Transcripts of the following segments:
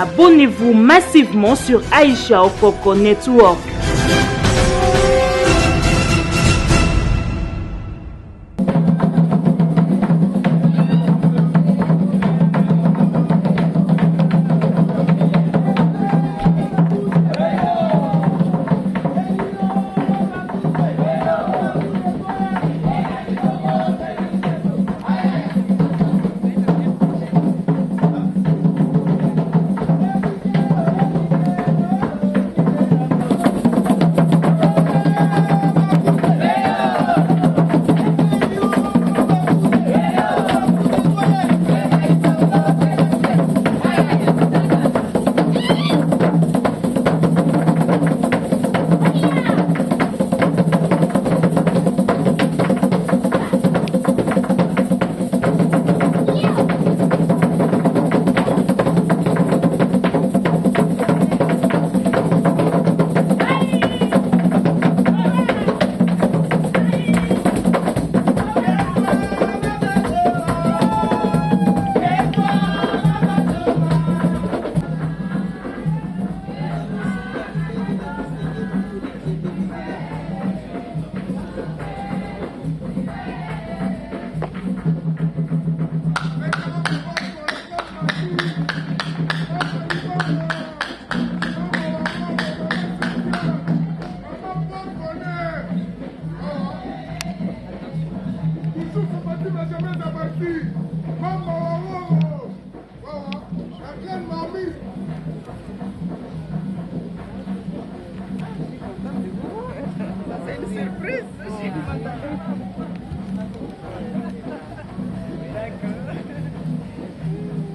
Abonnez-vous massivement sur Aïcha Okoko Network.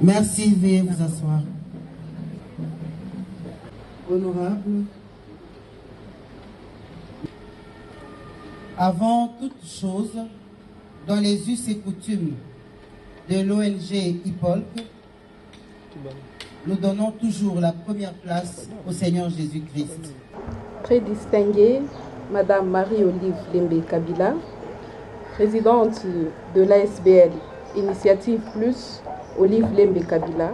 Merci, veuillez vous asseoir. Honorable, avant toute chose, dans les us et coutumes de l'ONG IPOLC, nous donnons toujours la première place au Seigneur Jésus-Christ. Très distinguée, Madame Marie-Olive Lembe Kabila, présidente de l'ASBL Initiative Plus Olive Lembe Kabila,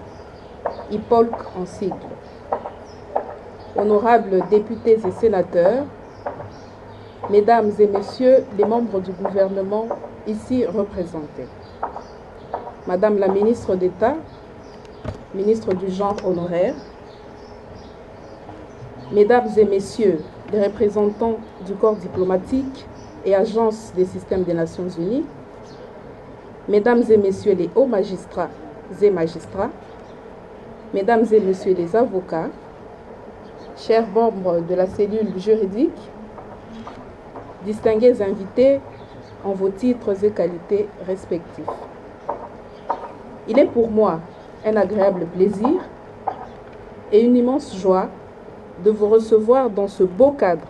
IPOLC en sigle. Honorables députés et sénateurs, Mesdames et Messieurs les membres du gouvernement ici représentés, Madame la ministre d'État, ministre du genre honoraire, Mesdames et Messieurs les représentants du corps diplomatique et agences des systèmes des Nations Unies, Mesdames et Messieurs les hauts magistrats et magistrats, Mesdames et Messieurs les avocats, chers membres de la cellule juridique, distingués invités en vos titres et qualités respectifs. Il est pour moi un agréable plaisir et une immense joie de vous recevoir dans ce beau cadre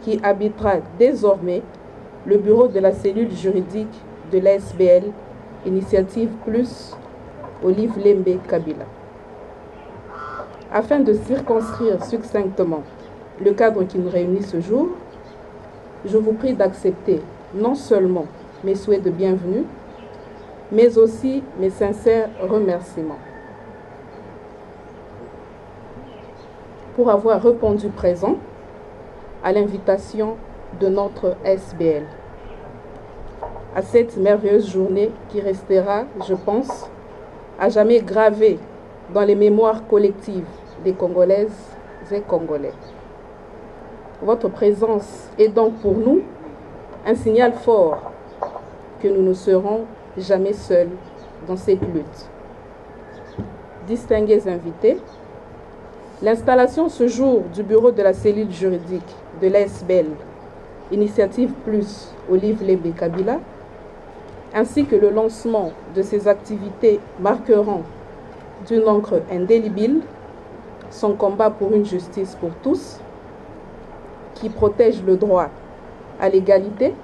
qui habitera désormais le bureau de la cellule juridique de l'ASBL Initiative Plus Olive Lembe Kabila. Afin de circonscrire succinctement le cadre qui nous réunit ce jour, je vous prie d'accepter non seulement mes souhaits de bienvenue, mais aussi mes sincères remerciements pour avoir répondu présent à l'invitation de notre SBL. À cette merveilleuse journée qui restera, je pense, à jamais gravée dans les mémoires collectives des Congolaises et Congolais. Votre présence est donc pour nous un signal fort que nous ne serons jamais seuls dans cette lutte. Distingués invités, l'installation ce jour du bureau de la cellule juridique de l'ASBL, Initiative Plus Olive Lembe Kabila, ainsi que le lancement de ces activités marqueront d'une encre indélébile son combat pour une justice pour tous, qui protège le droit à l'égalité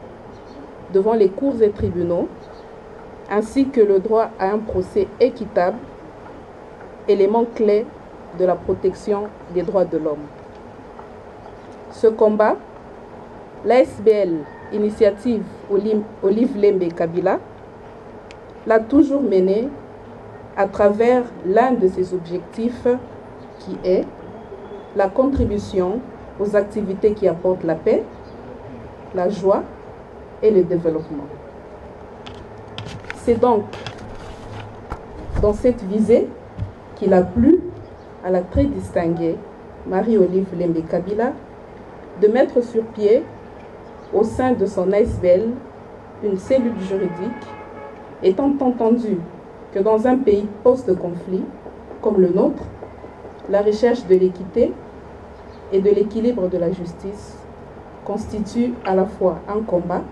devant les cours et tribunaux, ainsi que le droit à un procès équitable, élément clé de la protection des droits de l'homme. Ce combat, l'ASBL Initiative Olive Lembe Kabila l'a toujours mené à travers l'un de ses objectifs qui est la contribution aux activités qui apportent la paix, la joie et le développement. C'est donc dans cette visée qu'il a plu à la très distinguée Marie-Olive Lembe Kabila de mettre sur pied, au sein de son ASBL, une cellule juridique, étant entendu que dans un pays post-conflit comme le nôtre, la recherche de l'équité et de l'équilibre de la justice constitue à la fois un combat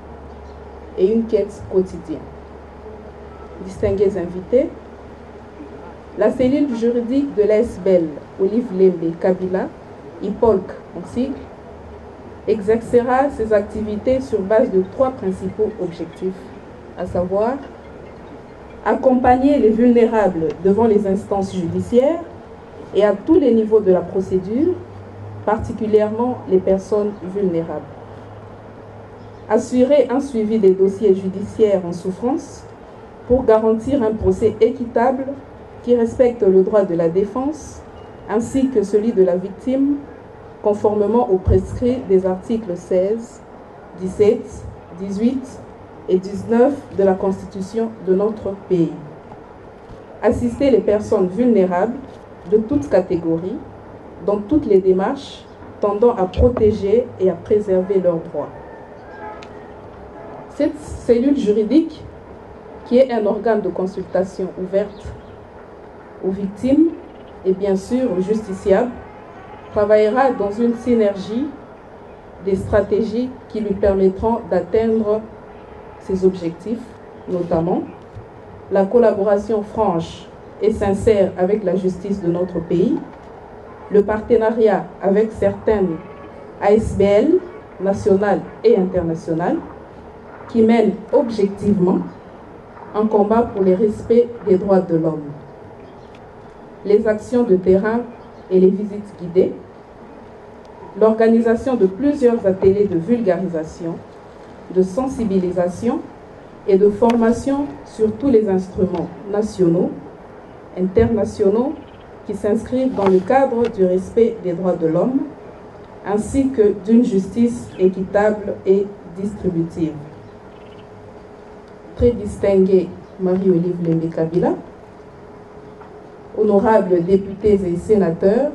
et une quête quotidienne. Distingués invités, la cellule juridique de l'ASBL Olive Lembe Kabila, IPOLC en sigle, exercera ses activités sur base de 3 principaux objectifs, à savoir accompagner les vulnérables devant les instances judiciaires et à tous les niveaux de la procédure, particulièrement les personnes vulnérables. Assurer un suivi des dossiers judiciaires en souffrance pour garantir un procès équitable qui respecte le droit de la défense ainsi que celui de la victime, conformément aux prescrits des articles 16, 17, 18 et 19 de la Constitution de notre pays. Assister les personnes vulnérables de toutes catégories dans toutes les démarches tendant à protéger et à préserver leurs droits. Cette cellule juridique, qui est un organe de consultation ouverte aux victimes et bien sûr aux justiciables, travaillera dans une synergie des stratégies qui lui permettront d'atteindre ses objectifs, notamment la collaboration franche et sincère avec la justice de notre pays, le partenariat avec certaines ASBL nationales et internationales qui mènent objectivement un combat pour le respect des droits de l'homme, les actions de terrain et les visites guidées, l'organisation de plusieurs ateliers de vulgarisation, de sensibilisation et de formation sur tous les instruments nationaux, internationaux qui s'inscrivent dans le cadre du respect des droits de l'homme, ainsi que d'une justice équitable et distributive. Très distinguée Marie-Olive Lembe Kabila, honorables députés et sénateurs,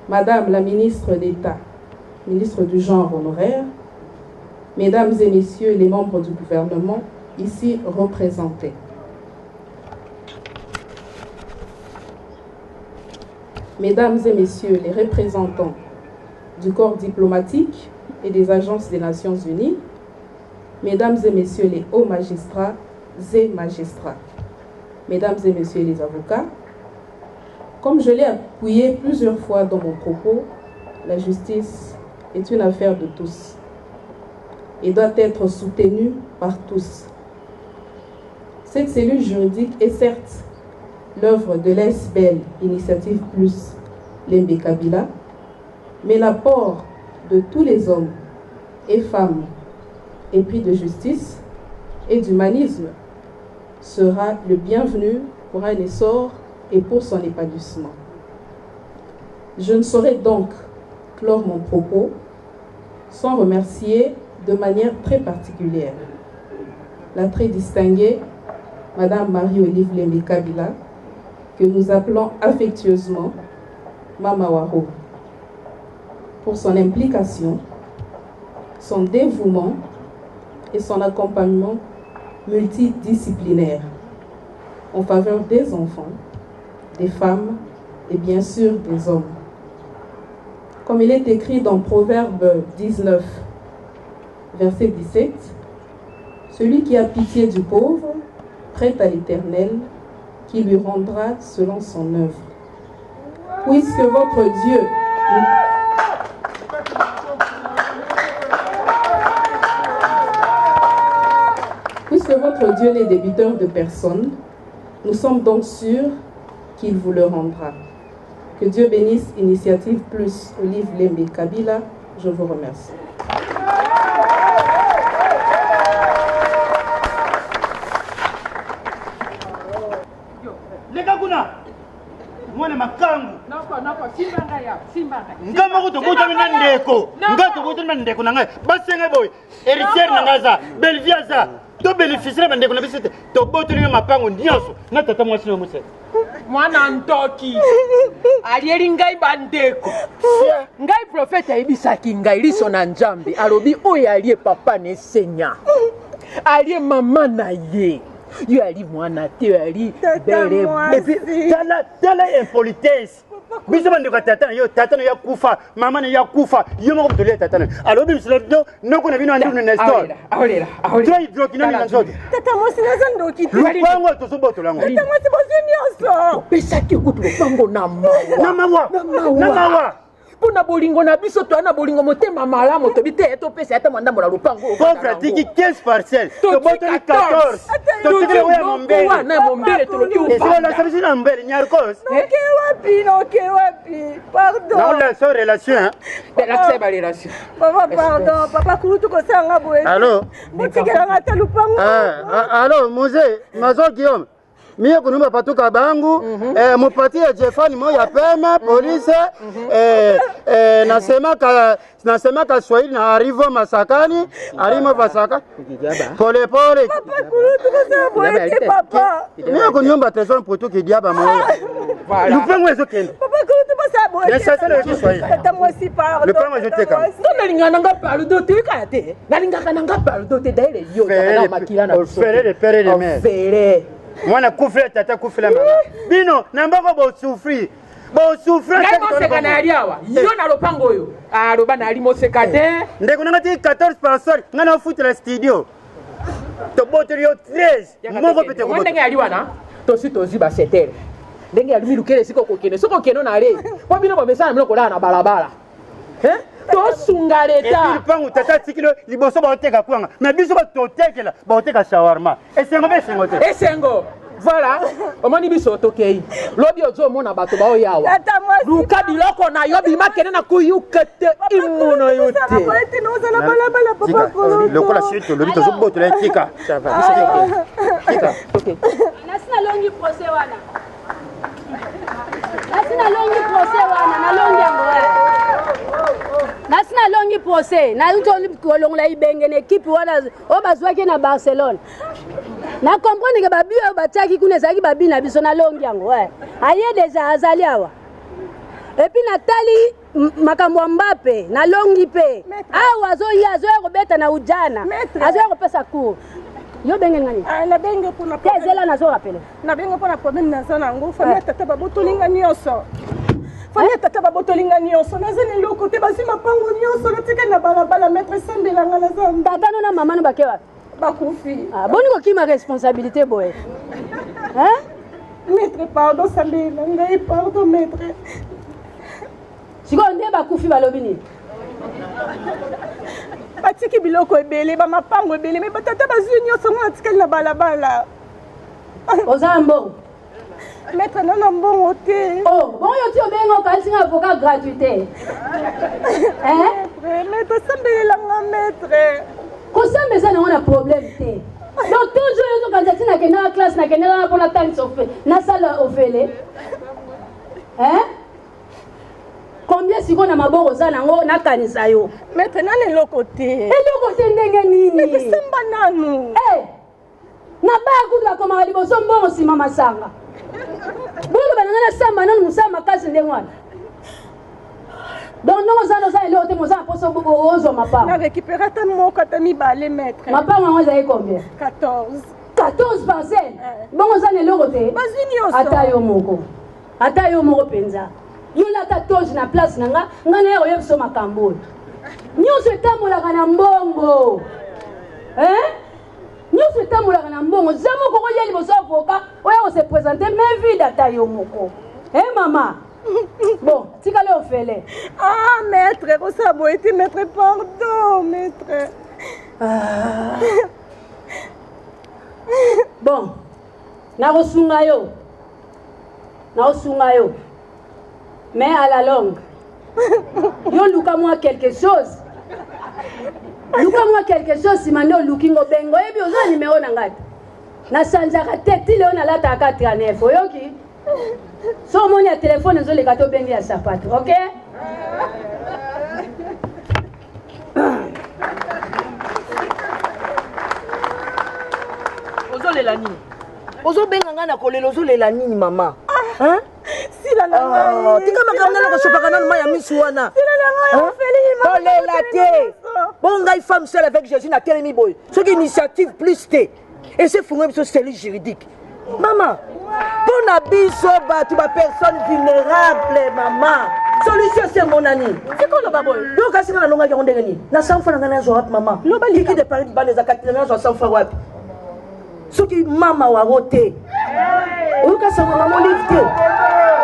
Madame la ministre d'État, ministre du genre honoraire, Mesdames et Messieurs les membres du gouvernement ici représentés. Mesdames et Messieurs les représentants du corps diplomatique et des agences des Nations Unies, Mesdames et Messieurs les hauts magistrats et magistrats, Mesdames et Messieurs les avocats, comme je l'ai appuyé plusieurs fois dans mon propos, la justice est une affaire de tous et doit être soutenue par tous. Cette cellule juridique est certes l'œuvre de l'ASBL Initiative Plus Lembe Kabila, mais l'apport de tous les hommes et femmes épris de justice et d'humanisme sera le bienvenu pour un essor et pour son épanouissement. Je ne saurais donc clore mon propos sans remercier de manière très particulière la très distinguée Madame Marie-Olive Lembe Kabila, que nous appelons affectueusement Mama Waro, pour son implication, son dévouement et son accompagnement multidisciplinaire en faveur des enfants, des femmes et bien sûr des hommes. Comme il est écrit dans Proverbe 19, verset 17, « Celui qui a pitié du pauvre prête à l'Éternel, qui lui rendra selon son œuvre. » Puisque votre Dieu... Puisque votre Dieu n'est débiteur de personne, nous sommes donc sûrs qu'il vous le rendra. Que Dieu bénisse Initiative Plus Olive Lembe Kabila. Je vous remercie. mwana makangu noko simbanga ya simbanga ngama ko to bota mina ndeko ngato bota mina ndeko nanga basenga boy héritière nanga za belvia za to bénéficier bandeko na bisete to bota ni mapango ndioso na tata mwasi no musete mwana ntoki alieli ngai bandeko ngai profeta ebisaki ngai liso na nzambe alobi oyo alie papa ne senya alie mama na ye yo ali mwana te yo ali bere et puis tala impolitesse biso bandeko tata yo tata ya kufa mama na ya kufa yo moko tole tata alors biso do noko na bino andi na nestor awlela toi hydrokina na nzoto tata mwasi nazando ki lupango tosoboto lango tata mwasi bozini oso pesaki kutu lupango na mawa pona bolingo na biso to na bolingo motema malamu to bite to pesa ata mwanda mola lupango pauvre tiki 15 parcelles to botoni 14 to tiki ya mombele na mombele to loki upanda na service na mombele nyarkos noke wapi pardon na la so relation la relation papa pardon papa kutu ko sanga boye allô mutikela ngata lupango allô mose mazo Guillaume mie kunumba patuka bangu mupatie Jeffani moya pema polisi nasema ka Swahili na arrivo masakani arimo basaka pole pole papa kutu ko sanga boye papa mie kunyumba trésor putu kidiaba moya lupango ezo kende papa kutu ko sanga boye na sasa le Kiswahili tata mwasi pardon lupango ezo teka to nalinga nga pardo te kate nalinga nga pardo te daile yo na makila na faire le père de mère faire mwana kufela tata kufela mama bino nambako bo souffrir ngai na aliawa yo na lopango oyo aloba na ali moseka te ndeko nanga ti 14 personnes nga na futela studio to boteli yo 13 moko pete ko ndenge ali wana tosi tozi ba setere ndenge ali milukele siko kene na ale po bino bomesana miloko la na balabala tosunga leta lupango tata tikilo liboso baoteka kwanga na biso batotekela baoteka shawarma esengo besengo te esengo voilà omoni biso tokei lobi ozomona bato baoyawa luka biloko na yo bima kene na kuyuka te imono yo te lokola shito lobi tozobotola tika nasina longi procès wana nalongi yango nasina longi procès nazoli kolongola ibenge na ekipe wana oyo bazwaki na Barcelone na comprendre ke babi oyo batiaki kuna ezalaki babi na biso nalongi yango aye deja azali awa epuis natali makambo ya Mbappe nalongi mpe awa azoya kobeta na ujana azoya kopesa cour yo benge ngani na benge pona ezela nazo rappeler na benge pona problème naza nango famille tata babotolinga nyonso famille tata babotolinga nyonso nazali loko te bazwi mapango nyonso natikali na balabala maître sambelanga naza tata no na mama no bake wapi bakufi boni kokima responsabilité boye maître pardon sambela ngai pardon maître sikoyo nde bakufi balobi nini batiki biloko ebele bamapango ebele me batata bazwi nyonso ngo natikali na balabala oza na mbongo maître nana mbongo te bongo yo ti obenga okalisinga avocat gratuité maître sambelelanga maître kosamba eza nango na problème te donc toujours yozokanisa ti nakendaka classe nakendaka mpona tangisa nasala ofele combien sikoyo na maboko oza nango nakanisa yo maître nana eloko te eloko te ndenge nini samba nanu na baya kutu bakomaka liboso mbongo nsima masanga boloba nanga nasamba nanu mosala makasi ndenge wana donc ndongo oza eloko te moza na mposo ozwa mapango na récupéré ata moko ata mibale maître mapango yango ezali combien 14 parcelles bongo oza na eloko te bazwi nyonso ata yo moko mpenza yo lata toje na place na nga nga na ye oyebi so makambo oyo nyonso etambolaka na mbongo nyonso etambolaka na mbongo za moko koya liboso avoka oya kose présente main vide ata yo moko mama bon tikale ofele maître kosala boye te maître pardon maître bon nakosunga yo mais à la longue yo luka moi quelque chose sima nde oluki ngo bengo oyebi oza numéro na ngai nasanzaka te ti leo nalataka 4 oyoki So moni ya téléphone zo le gato bengi ya sapato, OK? Ozo lela nini? Ozo benga ngana kolela ozo lela nini mama? Hein? Sila na ngai. Tika makamna na kosopaka na maya misu wana. Sila na ngai Félix. Kolela te. Bon ngai femme seule avec Jésus na telemi boy. Ce qui initiative plus te. Et c'est fongé sur cellule juridique. Maman, pour na biso batu ba personne vulnérable maman. Solution c'est mon ami. C'est quoi le baboy? Donc kasi na longa ya ndenge ni. Na 100 francs na zo rap maman. Lo ba liki de Paris ba les akati na zo 100 francs wapi. Ce qui maman wa roté. O ka sa maman livre.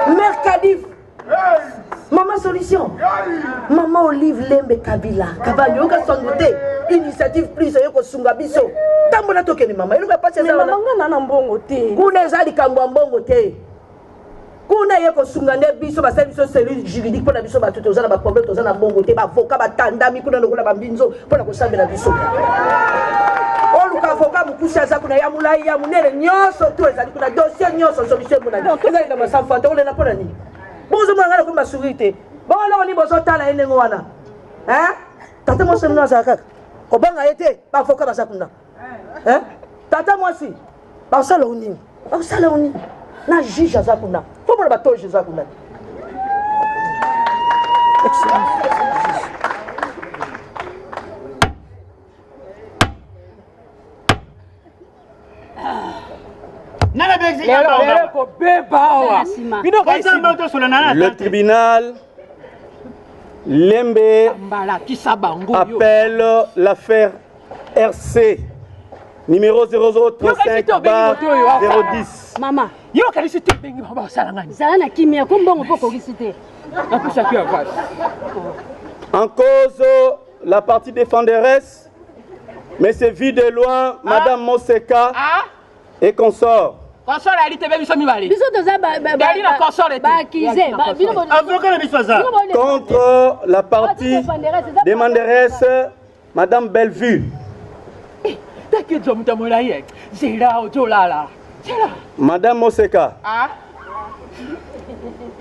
Mercadif. Maman solution. Maman Olive Lembe Kabila. Kabali o ka songote. Initiative plus yoko sunga biso. Tambola tokeni mama. Iluka passe ça. Maman nga na mbongo te. Kuna ezali kangwa mbongo te. Kuna yeko sunga ne biso ba service cellule juridique pour la biso ba tout ozana ba problème ozana mbongo te ba avocat ba tandami kuna ndokula ba mbinzo pour la kosambela biso. Oluka avocat mukusa za kuna ya mulai ya munene nyoso to ezali kuna dossier nyoso solution mona. Ezali na masafa to le na pona ni. Bozo mwana ngala kumba surité. Bolo ni bozo tala ene ngwana. Hein? Tata mo semna za kaka. Kobanga ete ba avocat ba sakuna. Hein? Tata moi si. Ba sala unini. Ba sala unini. Na juge za kuna. Faut ba to juge za kuna. Le tribunal Lembe appelle l'affaire RC numéro 0035/010. Maman. Yo kalisite bengi baba salangani. Salana kimia kombongo poko kisite. En cause la partie défenderesse, mais c'est vu de loin Madame Moseka et consort. Consort ali te bebi so mi bali. Biso toza ba akize ba bino avocat na biso za. Contre la partie demanderesse Madame Bellevue. Takizo mutamola ye. Zera ojolala. Madame Moseka.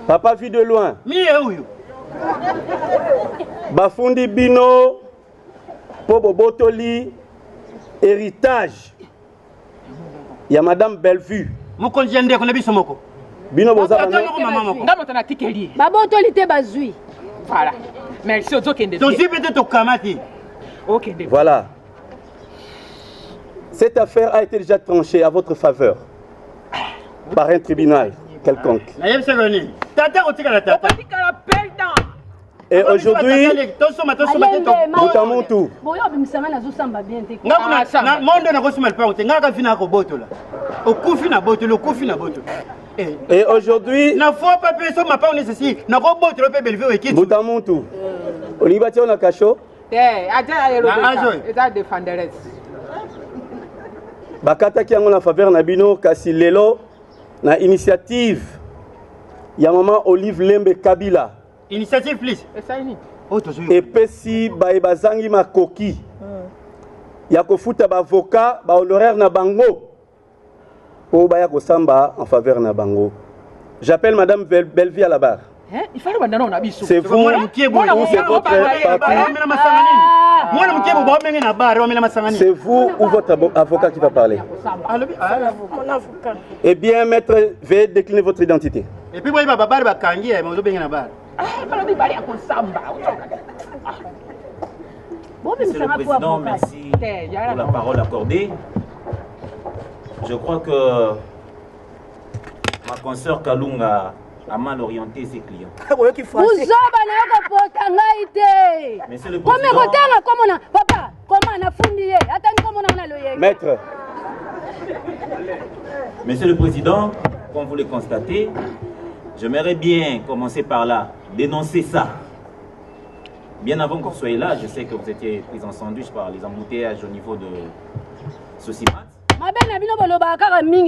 Papa vu de loin. Bafundi bino Pobo Botoli héritage. Il y a Madame Bellevue. Mokonzi ndeko na biso moko. Bino boza ngamo tana tikeli. Babotoli te bazui. Voilà. Merci ozokende. Tozi peut-être tokamati. OK. Voilà. Cette affaire a été déjà tranchée à votre faveur par un tribunal quelconque. Et aujourd'hui, bakata ki yango na faveur na bino kasi lelo na initiative ya maman Olive Lembe Kabila. Initiative please. Et pesi bazangi makoki. Ya kofuta ba avocat ba honoraire na bango. Po ba ya kosamba en faveur na bango. J'appelle Madame Bellevue à la barre. C'est vous ou c'est votre parti? C'est vous ou votre avocat qui va parler? Eh bien, maître, veuillez décliner votre identité. Et puis, moi, papa, il va kangi, mais vous avez Monsieur le Président, merci pour la parole accordée. Je crois que ma consoeur Kalunga a mal orienté ses clients. Monsieur le Président, Maître. Monsieur le Président, comme vous le constatez, j'aimerais bien commencer par là, dénoncer ça. Bien avant que vous soyez là, je sais que vous étiez pris en sandwich par les embouteillages au niveau de Sosimat.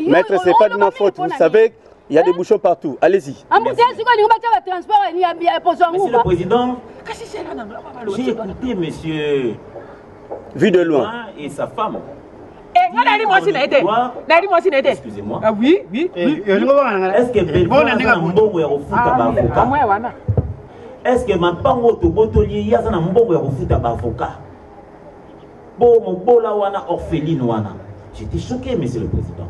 Maître, c'est pas de ma faute, vous savez. Il y a des bouchons partout. Allez-y. Monsieur le Président, j'ai écouté monsieur vu de loin et sa femme Excusez-moi. Ah oui, oui, oui. Est-ce que Belfort mbongo ya kofuta ba avocat? Est-ce que mapango to botoli ya na mbongo ya kofuta ba avocat? Bon mobola wana orpheline wana. J'étais choqué, monsieur le président.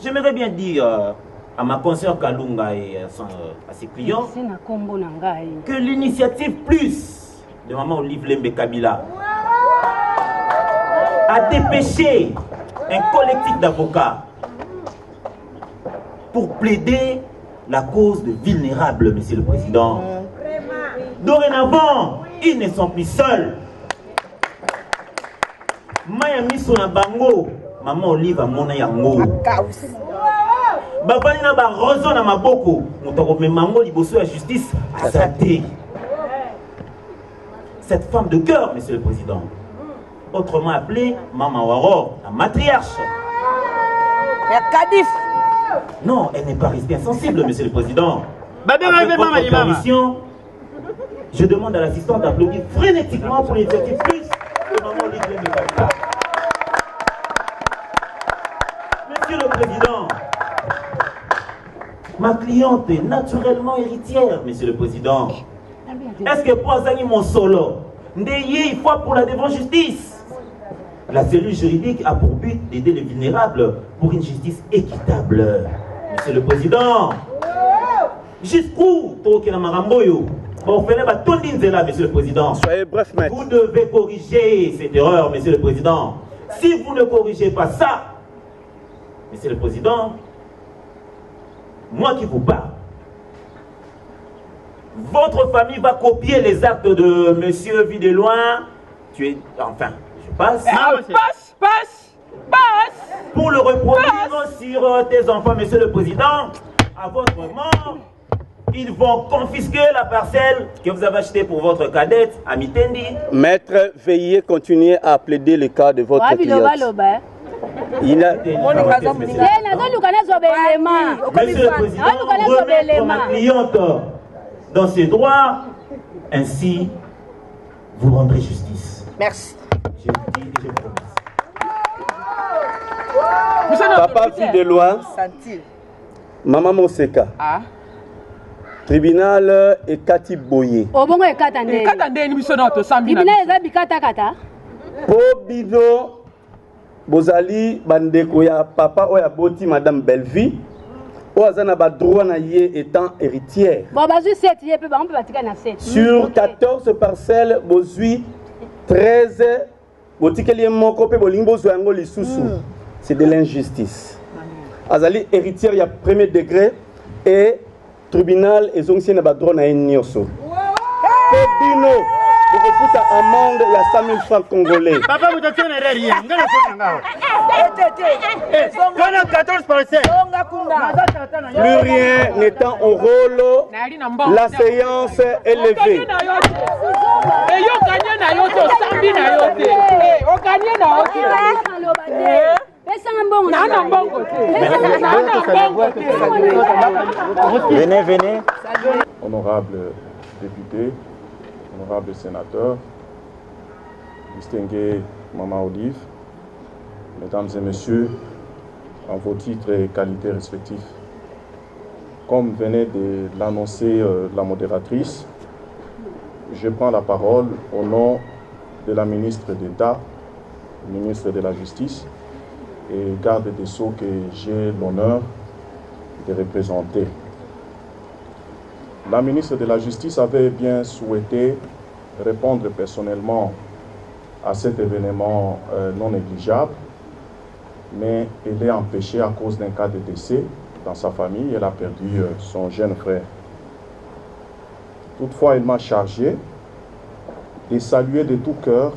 J'aimerais bien dire à ma consoeur Kalunga et à ses clients que l'initiative plus de Maman Olive Lembe Kabila a dépêché un collectif d'avocats pour plaider la cause de vulnérables, monsieur le président. Dorénavant, ils ne sont plus seuls. Mayami Sona Bango, Maman Olive a mona yango. Babani na ba rozo na maboko, mutako memango liboso ya justice azate. Cette femme de cœur, monsieur le président, autrement appelée Maman Waro, la matriarche. Non, elle n'est pas restée insensible, monsieur le président. Avec votre permission, je demande à l'assistante d'applaudir frénétiquement pour l'initiative plus de Maman Olive Lembe Kabila. Monsieur le président, ma cliente est naturellement héritière, monsieur le président. Est-ce que pour Azani mon solo, il faut pour la devant justice? La cellule juridique a pour but d'aider les vulnérables pour une justice équitable. Monsieur le président, jusqu'où monsieur le président? Soyez bref, maître. Vous devez corriger cette erreur, monsieur le président. Si vous ne corrigez pas ça, monsieur le président, moi qui vous parle, votre famille va copier les actes de monsieur Videloin. Tu es, enfin, je passe. Passe. Pour le reproduire sur tes enfants, monsieur le président, à votre mort, ils vont confisquer la parcelle que vous avez achetée pour votre cadette à Mitendi. Maître, veuillez continuer à plaider le cas de votre cliente. Il a... Monsieur le président, remettre ma cliente dans ses droits, ainsi vous rendrez justice. Merci. Je vous dis et je promets. Papa Videloin, Maman Monseka, tribunal et Kati Boye. Pobino Bozali bandeko ya papa oya boti Madame Belleville. Oazana ba droit na ye étant héritière. Sur 14 parcelles, bozui 13 botikeli moko pe bolingo zwango lisusu. C'est de l'injustice. Azali héritière ya premier degré et tribunal ezongisi na ba droit na ye nyoso. Pobino vous faites amende il y a 100 000 francs congolais. Papa, vous êtes rien. Plus rien n'étant au rôle, la séance est levée. Venez. Honorable député, honorable sénateur, distingué Maman Olive, mesdames et messieurs, en vos titres et qualités respectifs. Comme venait de l'annoncer la modératrice, je prends la parole au nom de la ministre d'État, ministre de la Justice et garde des Sceaux que j'ai l'honneur de représenter. La ministre de la Justice avait bien souhaité répondre personnellement à cet événement non négligeable, mais elle est empêchée à cause d'un cas de décès dans sa famille. Elle a perdu son jeune frère. Toutefois, elle m'a chargé de saluer de tout cœur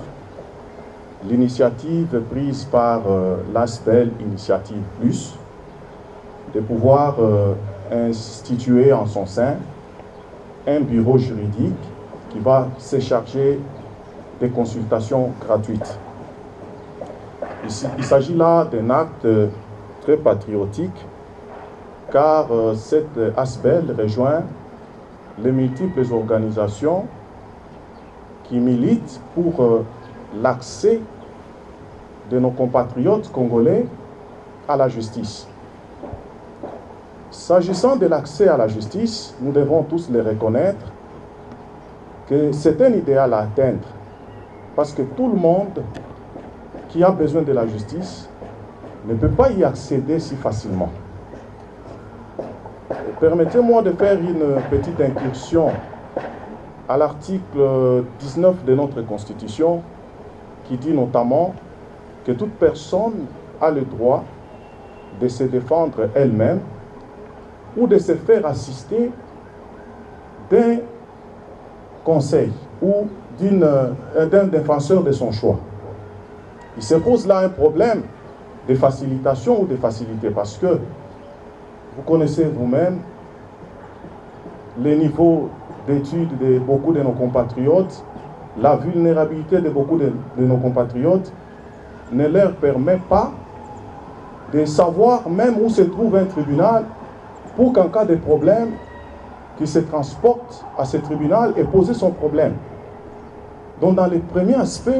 l'initiative prise par l'ASBEL Initiative Plus de pouvoir instituer en son sein un bureau juridique qui va se charger des consultations gratuites. Il s'agit là d'un acte très patriotique car cette ASBEL rejoint les multiples organisations qui militent pour l'accès de nos compatriotes congolais à la justice. S'agissant de l'accès à la justice, nous devons tous le reconnaître que c'est un idéal à atteindre parce que tout le monde qui a besoin de la justice ne peut pas y accéder si facilement. Permettez-moi de faire une petite incursion à l'article 19 de notre Constitution qui dit notamment que toute personne a le droit de se défendre elle-même ou de se faire assister d'un conseil ou d'un défenseur de son choix. Il se pose là un problème de facilitation ou de facilité parce que vous connaissez vous-même les niveaux d'études de beaucoup de nos compatriotes, la vulnérabilité de beaucoup de nos compatriotes ne leur permet pas de savoir même où se trouve un tribunal pour qu'en cas de problème, qu'il se transporte à ce tribunal et poser son problème. Donc dans les premiers aspects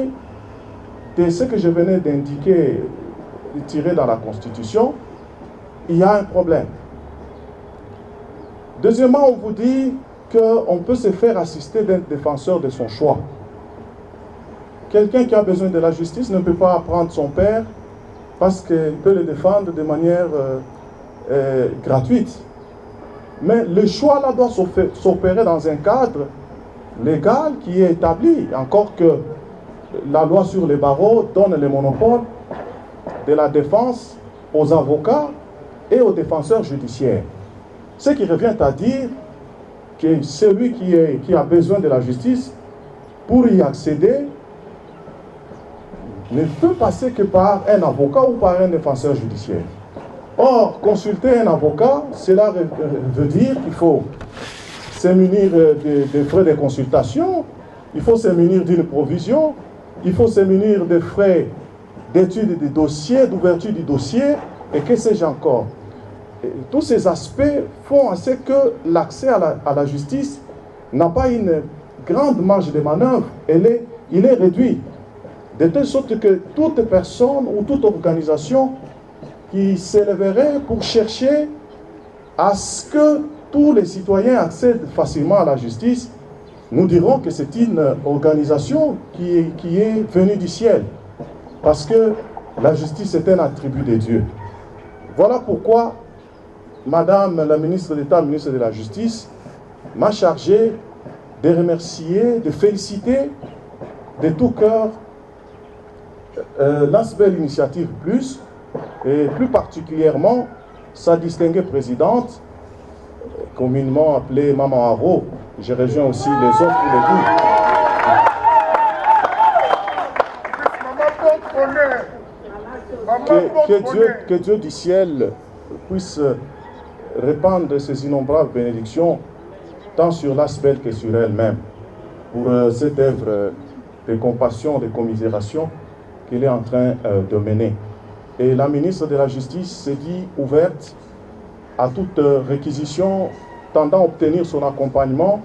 de ce que je venais d'indiquer, tiré dans la Constitution, il y a un problème. Deuxièmement, on vous dit qu'on peut se faire assister d'un défenseur de son choix. Quelqu'un qui a besoin de la justice ne peut pas apprendre son père parce qu'il peut le défendre de manière gratuite. Mais le choix là doit s'opérer dans un cadre légal qui est établi. Encore que la loi sur les barreaux donne le monopole de la défense aux avocats et aux défenseurs judiciaires. Ce qui revient à dire que celui qui a besoin de la justice, pour y accéder, ne peut passer que par un avocat ou par un défenseur judiciaire. Or, consulter un avocat, cela veut dire qu'il faut se munir de frais de consultation, il faut se munir d'une provision, il faut se munir de frais d'étude du dossier, d'ouverture du dossier, et que sais-je encore. Et tous ces aspects font à ce que l'accès à la justice n'a pas une grande marge de manœuvre, il est réduit. De telle sorte que toute personne ou toute organisation qui s'élèverait pour chercher à ce que tous les citoyens accèdent facilement à la justice, nous dirons que c'est une organisation qui est venue du ciel. Parce que la justice est un attribut de Dieu. Voilà pourquoi Madame la ministre d'État, ministre de la Justice, m'a chargé de remercier, de féliciter de tout cœur l'ASBEL Initiative Plus, et plus particulièrement sa distinguée présidente, communément appelée Maman Haro. Je rejoins aussi les autres pour le dire. Que Dieu du ciel puisse répandre ses innombrables bénédictions tant sur l'ASBEL que sur elle-même pour cette œuvre de compassion, de commisération qu'il est en train de mener. Et la ministre de la Justice s'est dit ouverte à toute réquisition tendant à obtenir son accompagnement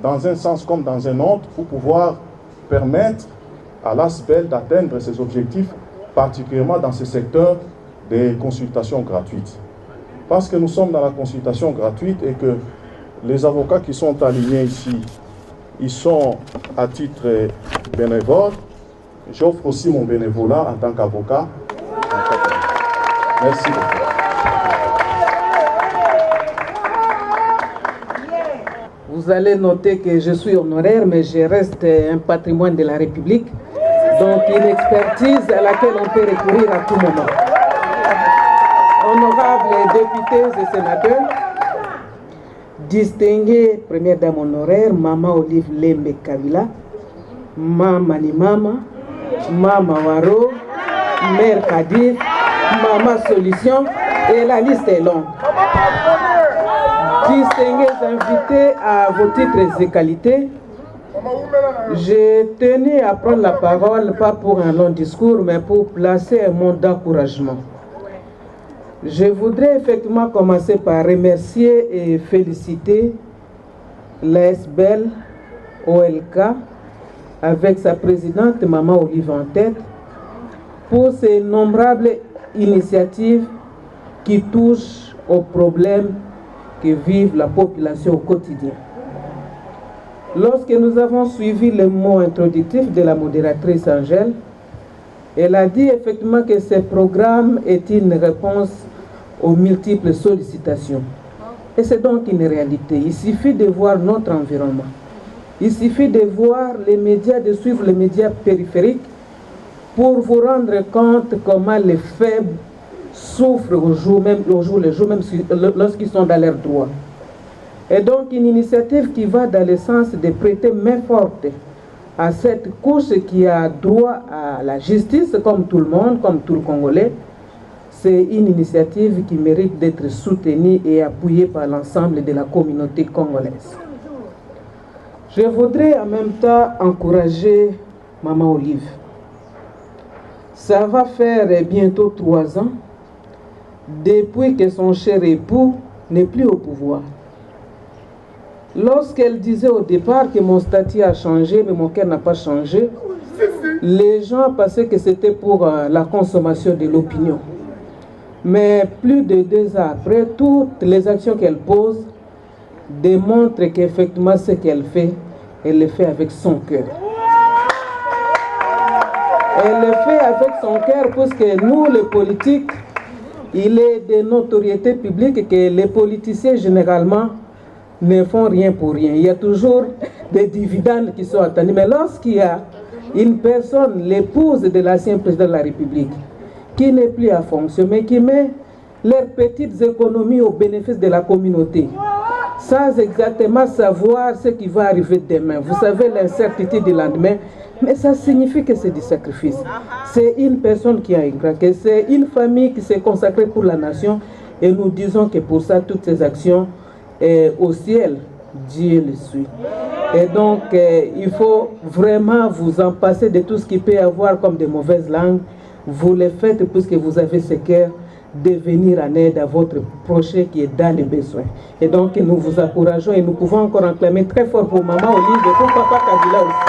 dans un sens comme dans un autre pour pouvoir permettre à l'ASBEL d'atteindre ses objectifs, particulièrement dans ce secteur des consultations gratuites. Parce que nous sommes dans la consultation gratuite et que les avocats qui sont alignés ici, ils sont à titre bénévole. J'offre aussi mon bénévolat en tant qu'avocat. Merci beaucoup. Vous allez noter que je suis honoraire, mais je reste un patrimoine de la République. Donc une expertise à laquelle on peut recourir à tout moment. Honorables députés et sénateurs, distinguée première dame honoraire, Maman Olive Lembe Kabila, Mama ni Mama, Mama Waro, Mère Kadir, Mama Solution, et la liste est longue. Distingués invités à vos titres et qualités, je tenais à prendre la parole, pas pour un long discours, mais pour placer un mot d'encouragement. Je voudrais effectivement commencer par remercier et féliciter l'ASBEL OLK avec sa présidente Maman Olive en tête pour ces nombrables initiatives qui touchent aux problèmes que vivent la population au quotidien. Lorsque nous avons suivi le mot introductif de la modératrice Angèle, elle a dit effectivement que ce programme est une réponse aux multiples sollicitations. Et c'est donc une réalité. Il suffit de voir notre environnement. Il suffit de voir les médias, de suivre les médias périphériques pour vous rendre compte comment les faibles souffrent au jour même lorsqu'ils sont dans leurs droits. Et donc une initiative qui va dans le sens de prêter main forte à cette couche qui a droit à la justice, comme tout le monde, comme tout le Congolais, c'est une initiative qui mérite d'être soutenue et appuyée par l'ensemble de la communauté congolaise. Je voudrais en même temps encourager Maman Olive. Ça va faire bientôt 3 ans depuis que son cher époux n'est plus au pouvoir. Lorsqu'elle disait au départ que mon statut a changé, mais mon cœur n'a pas changé, les gens pensaient que c'était pour la consommation de l'opinion. Mais plus de 2 ans après, toutes les actions qu'elle pose démontrent qu'effectivement ce qu'elle fait, elle le fait avec son cœur. Elle le fait avec son cœur parce que nous, les politiques, il est de notoriété publique que les politiciens généralement ne font rien pour rien. Il y a toujours des dividendes qui sont attendus. Mais lorsqu'il y a une personne, l'épouse de l'ancien président de la République, qui n'est plus à fonction, mais qui met leurs petites économies au bénéfice de la communauté, sans exactement savoir ce qui va arriver demain. Vous savez, l'incertitude du lendemain, mais ça signifie que c'est du sacrifice. C'est une personne qui a un grand cœur, c'est une famille qui s'est consacrée pour la nation, et nous disons que pour ça, toutes ces actions, au ciel, Dieu le suit. Et donc, il faut vraiment vous en passer de tout ce qui peut avoir comme de mauvaises langues. Vous le faites puisque vous avez ce cœur de venir en aide à votre prochain qui est dans les besoins. Et donc, nous vous encourageons et nous pouvons encore acclamer très fort pour Maman Olive et pour Papa Kabila aussi.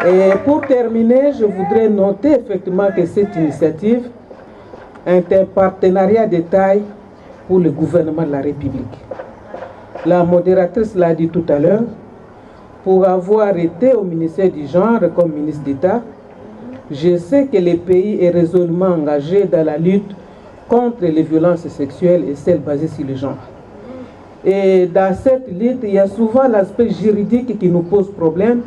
Et pour terminer, je voudrais noter effectivement que cette initiative est un partenariat de taille pour le gouvernement de la République. La modératrice l'a dit tout à l'heure, pour avoir été au ministère du Genre comme ministre d'État, je sais que le pays est résolument engagé dans la lutte contre les violences sexuelles et celles basées sur le genre. Et dans cette lutte, il y a souvent l'aspect juridique qui nous pose problème,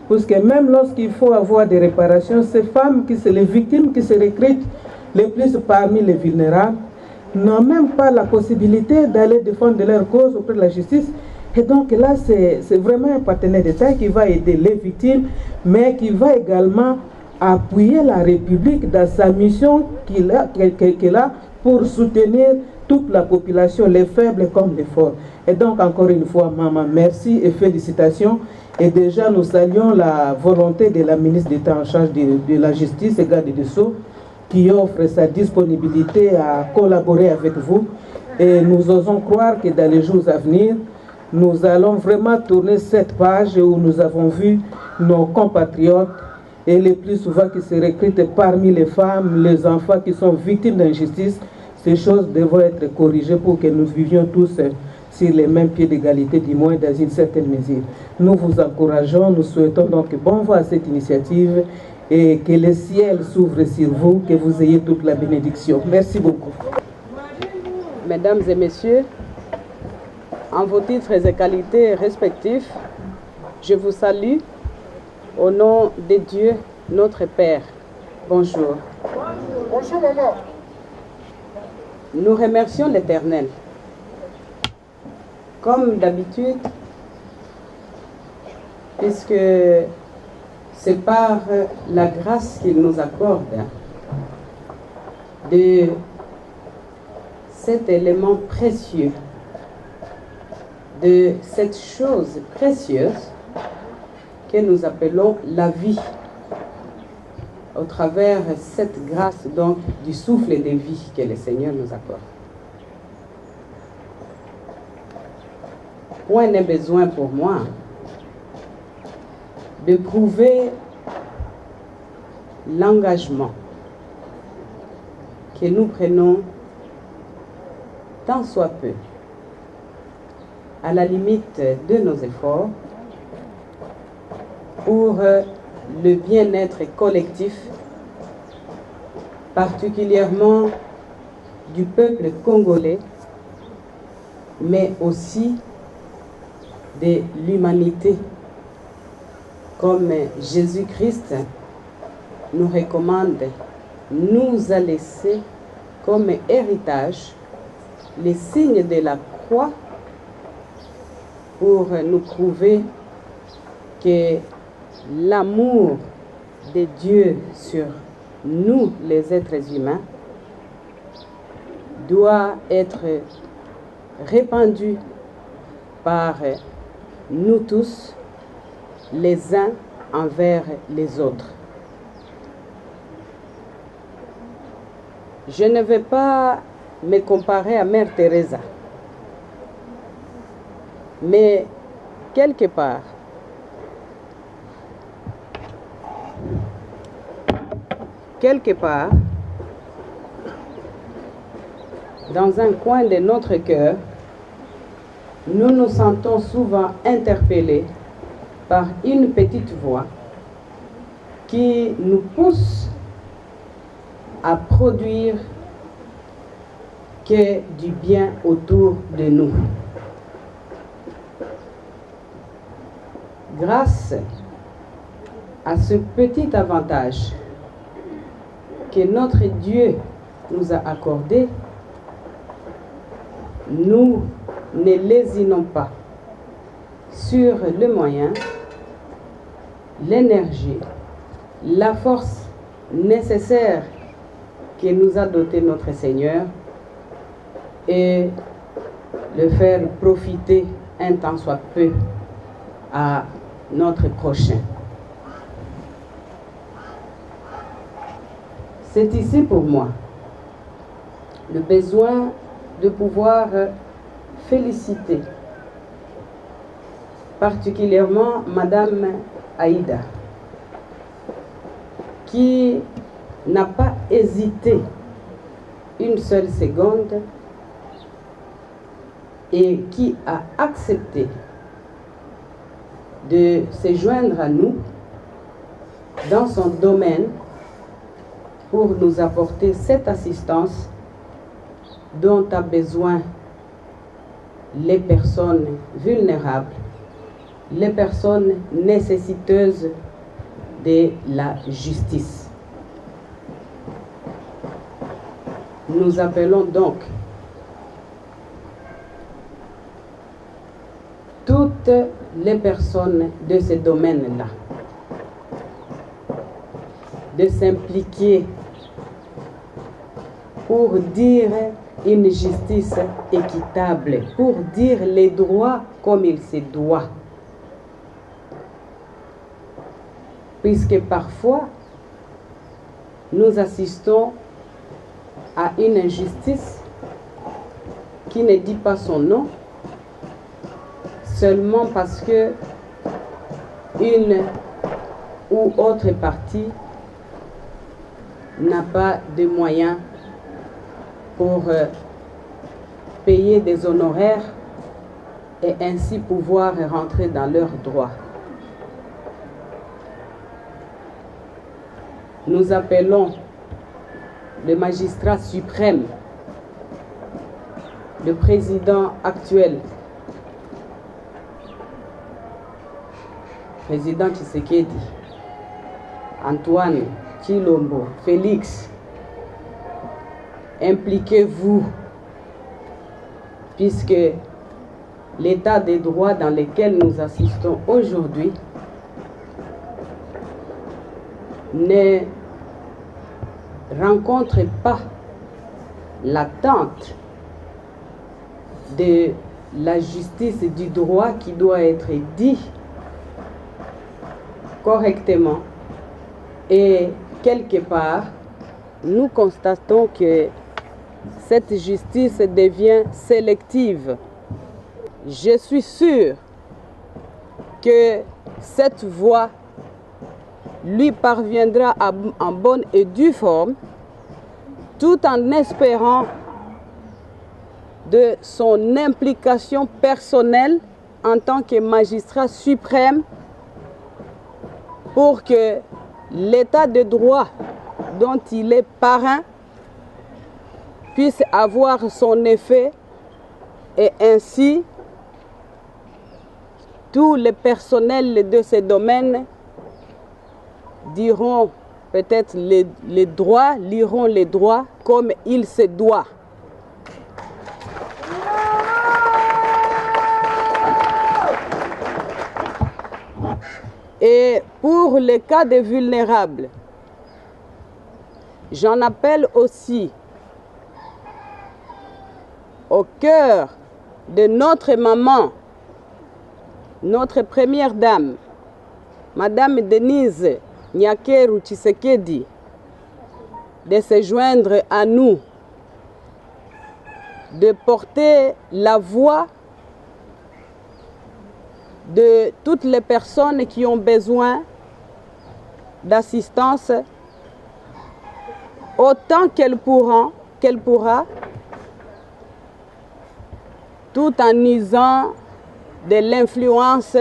parce que même lorsqu'il faut avoir des réparations, ces femmes, les victimes qui se recrutent les plus parmi les vulnérables, n'ont même pas la possibilité d'aller défendre leur cause auprès de la justice. Et donc là, c'est vraiment un partenaire d'État qui va aider les victimes, mais qui va également appuyer la République dans sa mission qu'elle a pour soutenir toute la population, les faibles comme les forts. Et donc, encore une fois, maman, merci et félicitations. Et déjà, nous saluons la volonté de la ministre d'État en charge de la justice et garde des Sceaux, qui offre sa disponibilité à collaborer avec vous. Et nous osons croire que dans les jours à venir, nous allons vraiment tourner cette page où nous avons vu nos compatriotes, et les plus souvent qui se recrutent parmi les femmes, les enfants qui sont victimes d'injustice. Ces choses devront être corrigées pour que nous vivions tous sur les mêmes pieds d'égalité, du moins dans une certaine mesure. Nous vous encourageons, nous souhaitons donc bon vent à cette initiative, et que le ciel s'ouvre sur vous, que vous ayez toute la bénédiction. Merci beaucoup. Mesdames et messieurs, en vos titres et qualités respectifs, je vous salue au nom de Dieu, notre Père. Bonjour. Bonjour, maman. Nous remercions l'Éternel. Comme d'habitude, puisque c'est par la grâce qu'il nous accorde de cet élément précieux, de cette chose précieuse que nous appelons la vie, au travers cette grâce donc du souffle de vie que le Seigneur nous accorde. Point n'est besoin pour moi de prouver l'engagement que nous prenons tant soit peu, à la limite de nos efforts, pour le bien-être collectif, particulièrement du peuple congolais, mais aussi de l'humanité, comme Jésus-Christ nous recommande, nous a laissé comme héritage les signes de la croix pour nous prouver que l'amour de Dieu sur nous, les êtres humains, doit être répandu par nous tous, les uns envers les autres. Je ne vais pas me comparer à Mère Teresa, mais quelque part, dans un coin de notre cœur, nous nous sentons souvent interpellés par une petite voix qui nous pousse à produire que du bien autour de nous. Grâce à ce petit avantage que notre Dieu nous a accordé, nous ne lésinons pas sur le moyen, l'énergie, la force nécessaire que nous a doté notre Seigneur et le faire profiter un tant soit peu à notre prochain. C'est ici pour moi le besoin de pouvoir féliciter particulièrement Madame Aïda, qui n'a pas hésité une seule seconde et qui a accepté de se joindre à nous dans son domaine pour nous apporter cette assistance dont a besoin les personnes vulnérables, les personnes nécessiteuses de la justice. Nous appelons donc toutes les personnes de ce domaine-là de s'impliquer pour dire une justice équitable, pour dire les droits comme il se doit. Puisque parfois, nous assistons à une injustice qui ne dit pas son nom, seulement parce que une ou autre partie n'a pas de moyens pour payer des honoraires et ainsi pouvoir rentrer dans leurs droits. Nous appelons le magistrat suprême, le président actuel, président Tshisekedi, Antoine Tshilombo, Félix, impliquez-vous, puisque l'état des droits dans lequel nous assistons aujourd'hui ne rencontre pas l'attente de la justice et du droit qui doit être dit correctement. Et quelque part, nous constatons que cette justice devient sélective. Je suis sûre que cette voie lui parviendra en bonne et due forme, tout en espérant de son implication personnelle en tant que magistrat suprême pour que l'état de droit dont il est parrain puisse avoir son effet et ainsi tous les personnels de ces domaines diront peut-être les droits, liront les droits comme il se doit. Et pour les cas de vulnérables, j'en appelle aussi au cœur de notre maman, notre première dame, Madame Denise Nyakeru Tshisekedi, de se joindre à nous, de porter la voix de toutes les personnes qui ont besoin d'assistance autant qu'elle pourra, tout en usant de l'influence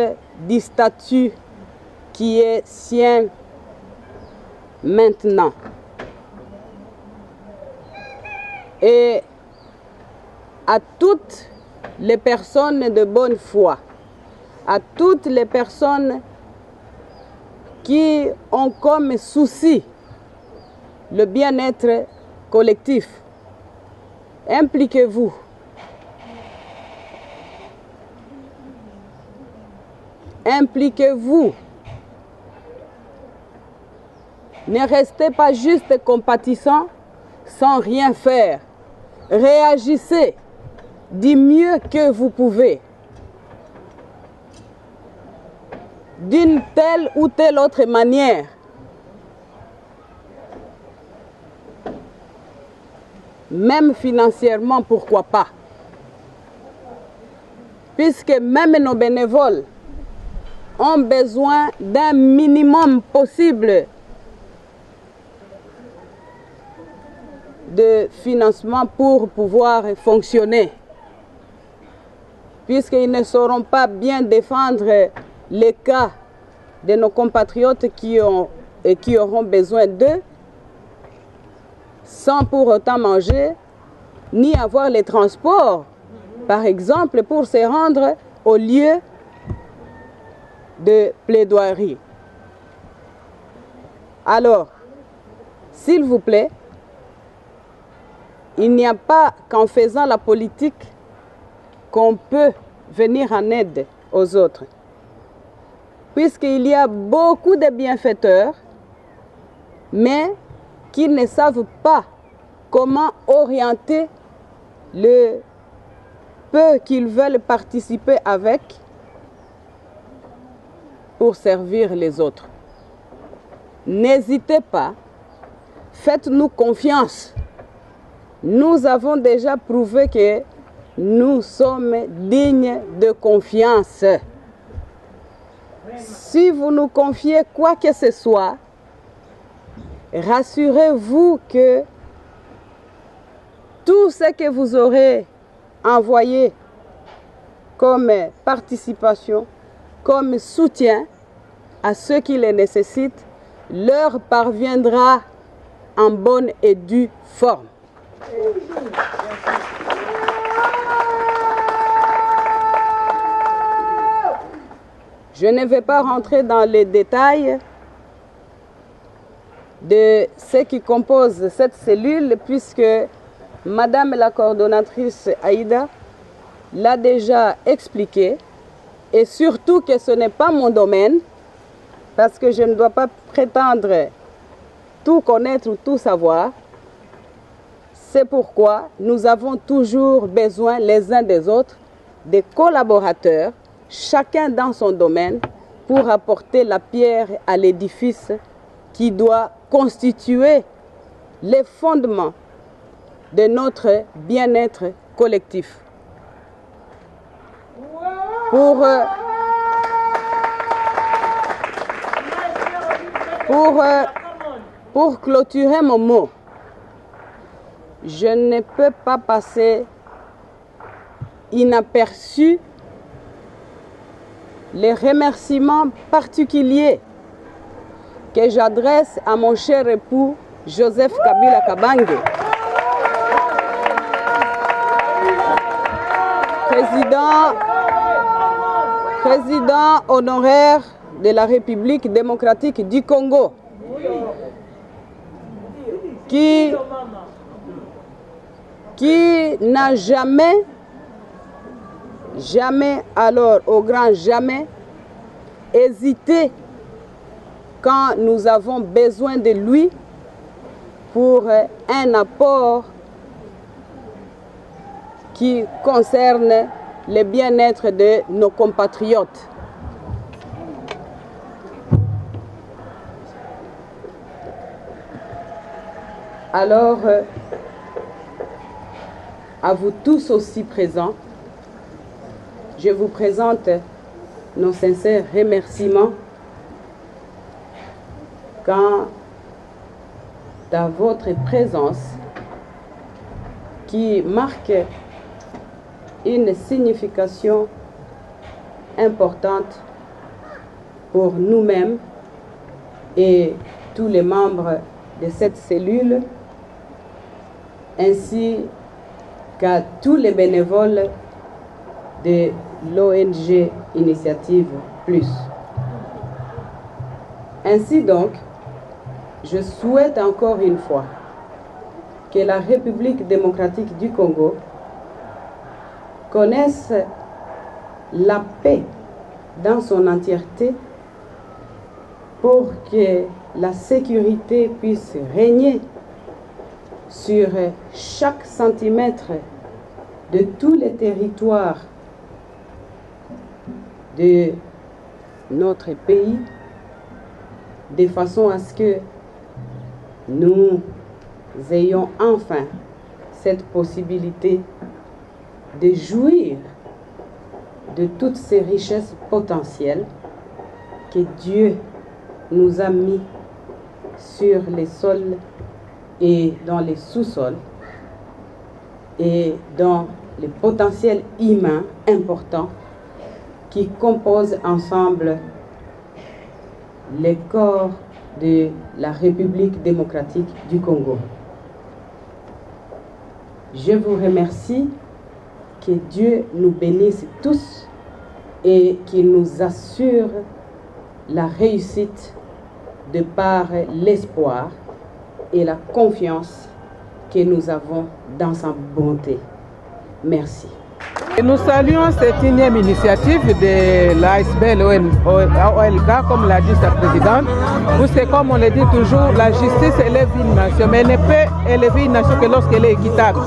du statut qui est sien maintenant. Et à toutes les personnes de bonne foi, à toutes les personnes qui ont comme souci le bien-être collectif, impliquez-vous. Impliquez-vous. Ne restez pas juste compatissants sans rien faire. Réagissez du mieux que vous pouvez. D'une telle ou telle autre manière. Même financièrement, pourquoi pas. Puisque même nos bénévoles ont besoin d'un minimum possible de financement pour pouvoir fonctionner. Puisqu'ils ne sauront pas bien défendre les cas de nos compatriotes qui auront besoin d'eux, sans pour autant manger, ni avoir les transports, par exemple, pour se rendre au lieu de plaidoirie. Alors, s'il vous plaît, il n'y a pas qu'en faisant la politique qu'on peut venir en aide aux autres. Puisqu'il y a beaucoup de bienfaiteurs, mais qui ne savent pas comment orienter le peu qu'ils veulent participer avec pour servir les autres. N'hésitez pas, faites-nous confiance. Nous avons déjà prouvé que nous sommes dignes de confiance. Si vous nous confiez quoi que ce soit, rassurez-vous que tout ce que vous aurez envoyé comme participation, comme soutien à ceux qui les nécessitent, leur parviendra en bonne et due forme. Je ne vais pas rentrer dans les détails de ce qui compose cette cellule, puisque Madame la coordonnatrice Aïda l'a déjà expliqué, et surtout que ce n'est pas mon domaine, parce que je ne dois pas prétendre tout connaître ou tout savoir. C'est pourquoi nous avons toujours besoin les uns des autres, des collaborateurs, chacun dans son domaine, pour apporter la pierre à l'édifice qui doit constituer les fondements de notre bien-être collectif. Pour clôturer mon mot, je ne peux pas passer inaperçu les remerciements particuliers que j'adresse à mon cher époux Joseph Kabila Kabange, président honoraire de la République démocratique du Congo, qui n'a jamais, alors au grand jamais, hésité quand nous avons besoin de lui pour un apport qui concerne le bien-être de nos compatriotes. Alors, à vous tous aussi présents, je vous présente nos sincères remerciements quant à votre présence qui marque une signification importante pour nous-mêmes et tous les membres de cette cellule, ainsi qu'à tous les bénévoles de l'ONG Initiative Plus. Ainsi donc, je souhaite encore une fois que la République démocratique du Congo connaisse la paix dans son entièreté pour que la sécurité puisse régner sur chaque centimètre de tous les territoires de notre pays, de façon à ce que nous ayons enfin cette possibilité de jouir de toutes ces richesses potentielles que Dieu nous a mis sur les sols et dans les sous-sols et dans les potentiels humains importants qui composent ensemble les corps de la République démocratique du Congo. Je vous remercie, que Dieu nous bénisse tous et qu'il nous assure la réussite de par l'espoir et la confiance que nous avons dans sa bonté. Merci. Et nous saluons cette énième initiative de l'ASBL OLK, comme l'a dit sa présidente, parce que comme on le dit toujours, la justice élève une nation, mais elle ne peut élever une nation que lorsqu'elle est équitable.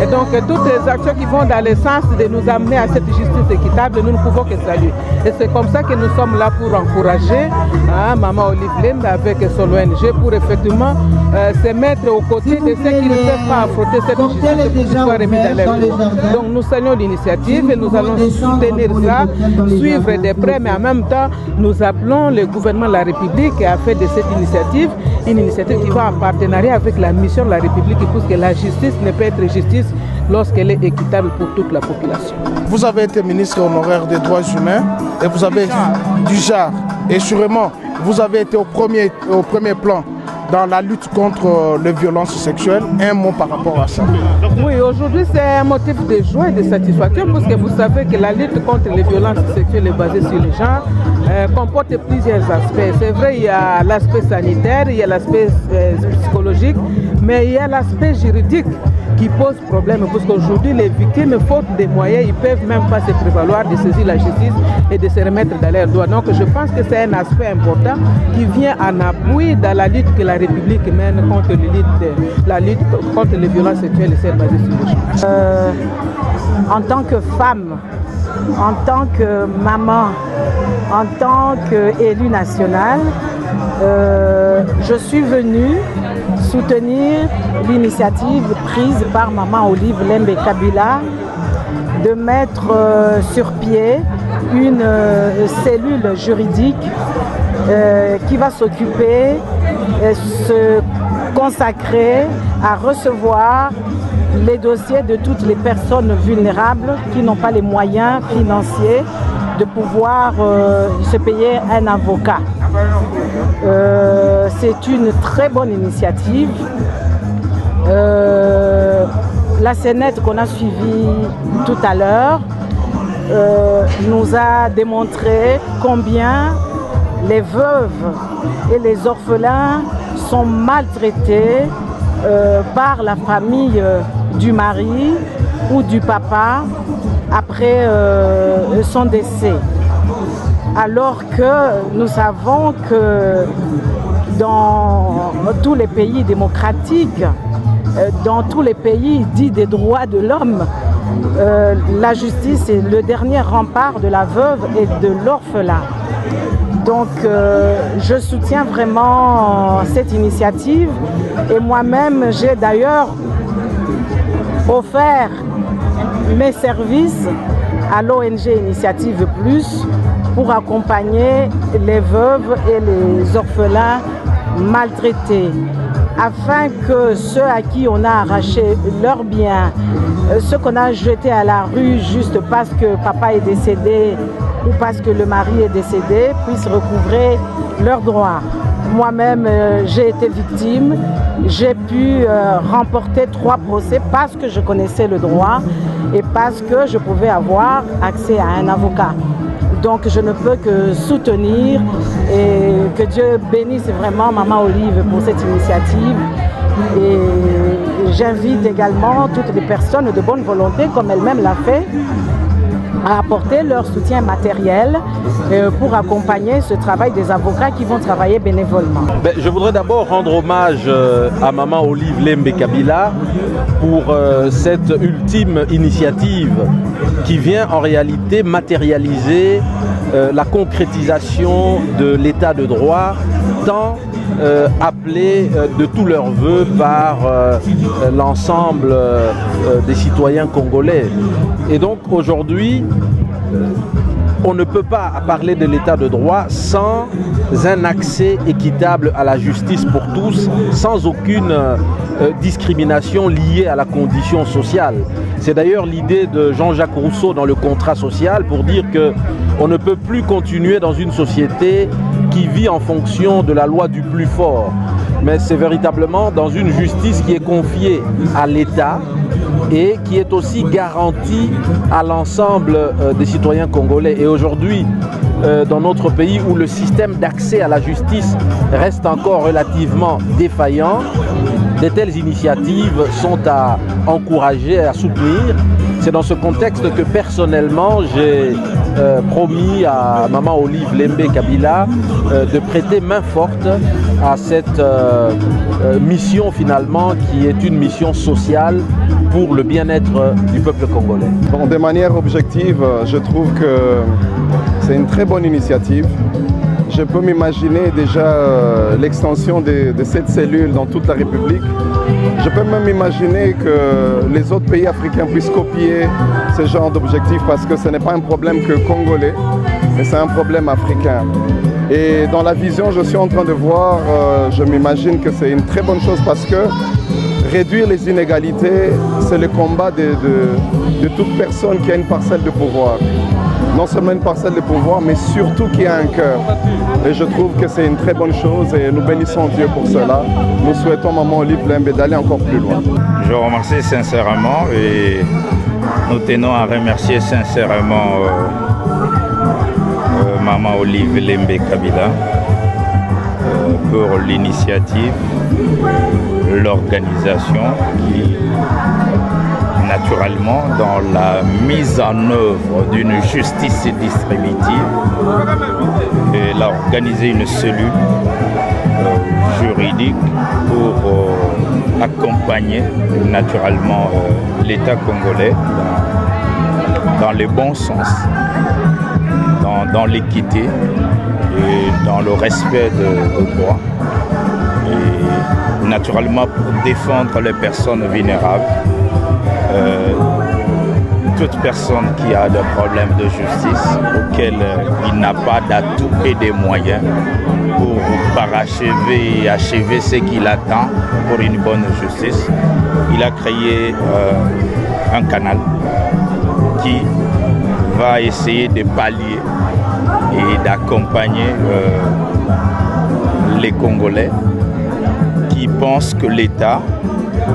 Et donc toutes les actions qui vont dans le sens de nous amener à cette justice équitable, nous ne pouvons que saluer. Et c'est comme ça que nous sommes là pour encourager Maman Olive Lembe avec son ONG pour effectivement se mettre aux côtés de ceux qui ne peuvent pas affronter cette justice pour qu'ils soient remis dans leur droit. Donc nous saluons l'initiative et nous allons soutenir ça, suivre de près, mais en même temps nous appelons le gouvernement de la République à faire de cette initiative une initiative qui va en partenariat avec la mission de la République, pour que la justice ne peut être justice lorsqu'elle est équitable pour toute la population. Vous avez été ministre honoraire des droits humains et vous avez du genre, et sûrement vous avez été au premier plan dans la lutte contre les violences sexuelles. Un mot par rapport à ça. Oui, aujourd'hui c'est un motif de joie et de satisfaction, parce que vous savez que la lutte contre les violences sexuelles basée sur le genre comporte plusieurs aspects. C'est vrai, il y a l'aspect sanitaire, il y a l'aspect psychologique, mais il y a l'aspect juridique qui pose problème, parce qu'aujourd'hui les victimes, faute de moyens, ils ne peuvent même pas se prévaloir de saisir la justice et de se remettre dans leurs droits. Donc je pense que c'est un aspect important qui vient en appui dans la lutte que la République mène contre la lutte contre les violences sexuelles et celles basées sur le genre. En tant que femme, en tant que maman, en tant qu'élue nationale, je suis venue soutenir l'initiative prise par Maman Olive Lembe Kabila de mettre sur pied une cellule juridique qui va s'occuper et se consacrer à recevoir les dossiers de toutes les personnes vulnérables qui n'ont pas les moyens financiers de pouvoir se payer un avocat. C'est une très bonne initiative. La scénette qu'on a suivie tout à l'heure nous a démontré combien les veuves et les orphelins sont maltraités par la famille du mari ou du papa après son décès. Alors que nous savons que dans tous les pays démocratiques, dans tous les pays dits des droits de l'homme, la justice est le dernier rempart de la veuve et de l'orphelin. Donc je soutiens vraiment cette initiative et moi-même j'ai d'ailleurs offert mes services à l'ONG Initiative Plus pour accompagner les veuves et les orphelins maltraités, afin que ceux à qui on a arraché leurs biens, ceux qu'on a jetés à la rue juste parce que papa est décédé ou parce que le mari est décédé, puissent recouvrer leurs droits. Moi-même, j'ai été victime, j'ai pu remporter 3 procès parce que je connaissais le droit et parce que je pouvais avoir accès à un avocat. Donc je ne peux que soutenir et que Dieu bénisse vraiment Maman Olive pour cette initiative. Et j'invite également toutes les personnes de bonne volonté, comme elle-même l'a fait, à apporter leur soutien matériel pour accompagner ce travail des avocats qui vont travailler bénévolement. Je voudrais d'abord rendre hommage à Maman Olive Lembe Kabila pour cette ultime initiative qui vient en réalité matérialiser la concrétisation de l'état de droit tant appelé de tous leurs voeux par l'ensemble des citoyens congolais. Et donc aujourd'hui, on ne peut pas parler de l'état de droit sans un accès équitable à la justice pour tous, sans aucune discrimination liée à la condition sociale. C'est d'ailleurs l'idée de Jean-Jacques Rousseau dans le contrat social pour dire qu'on ne peut plus continuer dans une société qui vit en fonction de la loi du plus fort. Mais c'est véritablement dans une justice qui est confiée à l'État et qui est aussi garantie à l'ensemble des citoyens congolais. Et aujourd'hui, dans notre pays où le système d'accès à la justice reste encore relativement défaillant, de telles initiatives sont à encourager et à soutenir. C'est dans ce contexte que personnellement j'ai promis à Maman Olive Lembe Kabila de prêter main forte à cette mission finalement qui est une mission sociale pour le bien-être du peuple congolais. Bon, de manière objective, je trouve que c'est une très bonne initiative. Je peux m'imaginer déjà l'extension de cette cellule dans toute la République. Je peux même imaginer que les autres pays africains puissent copier ce genre d'objectif parce que ce n'est pas un problème que congolais, mais c'est un problème africain. Et dans la vision que je suis en train de voir, je m'imagine que c'est une très bonne chose parce que réduire les inégalités, c'est le combat de toute personne qui a une parcelle de pouvoir. Non seulement une parcelle de pouvoir, mais surtout qui a un cœur. Et je trouve que c'est une très bonne chose et nous bénissons Dieu pour cela. Nous souhaitons Maman Olive Lembe d'aller encore plus loin. Je vous remercie sincèrement et nous tenons à remercier sincèrement Maman Olive Lembe Kabila pour l'initiative, l'organisation qui naturellement dans la mise en œuvre d'une justice distributive. Elle a organisé une cellule juridique pour accompagner naturellement l'État congolais dans le bon sens, dans l'équité et dans le respect de droits. Et naturellement pour défendre les personnes vulnérables. toute personne qui a des problèmes de justice auxquels il n'a pas d'atout et des moyens pour parachever et achever ce qu'il attend pour une bonne justice, il a créé un canal qui va essayer de pallier et d'accompagner les Congolais qui pensent que l'État,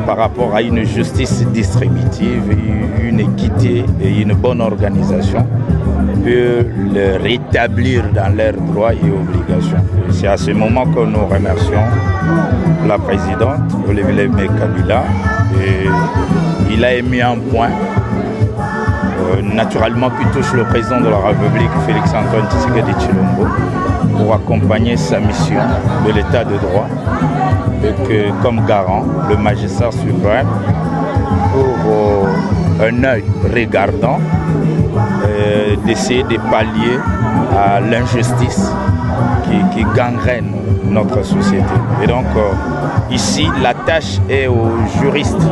par rapport à une justice distributive, une équité et une bonne organisation, peut le rétablir dans leurs droits et obligations. C'est à ce moment que nous remercions la présidente Olivier Kabila. Et il a émis un point naturellement qui touche le président de la République, Félix-Antoine Tshisekedi Tshilombo, pour accompagner sa mission de l'état de droit et que, comme garant, le magistrat suprême, pour un œil regardant, d'essayer de pallier à l'injustice qui gangrène notre société. Et donc, ici, la tâche est aux juristes,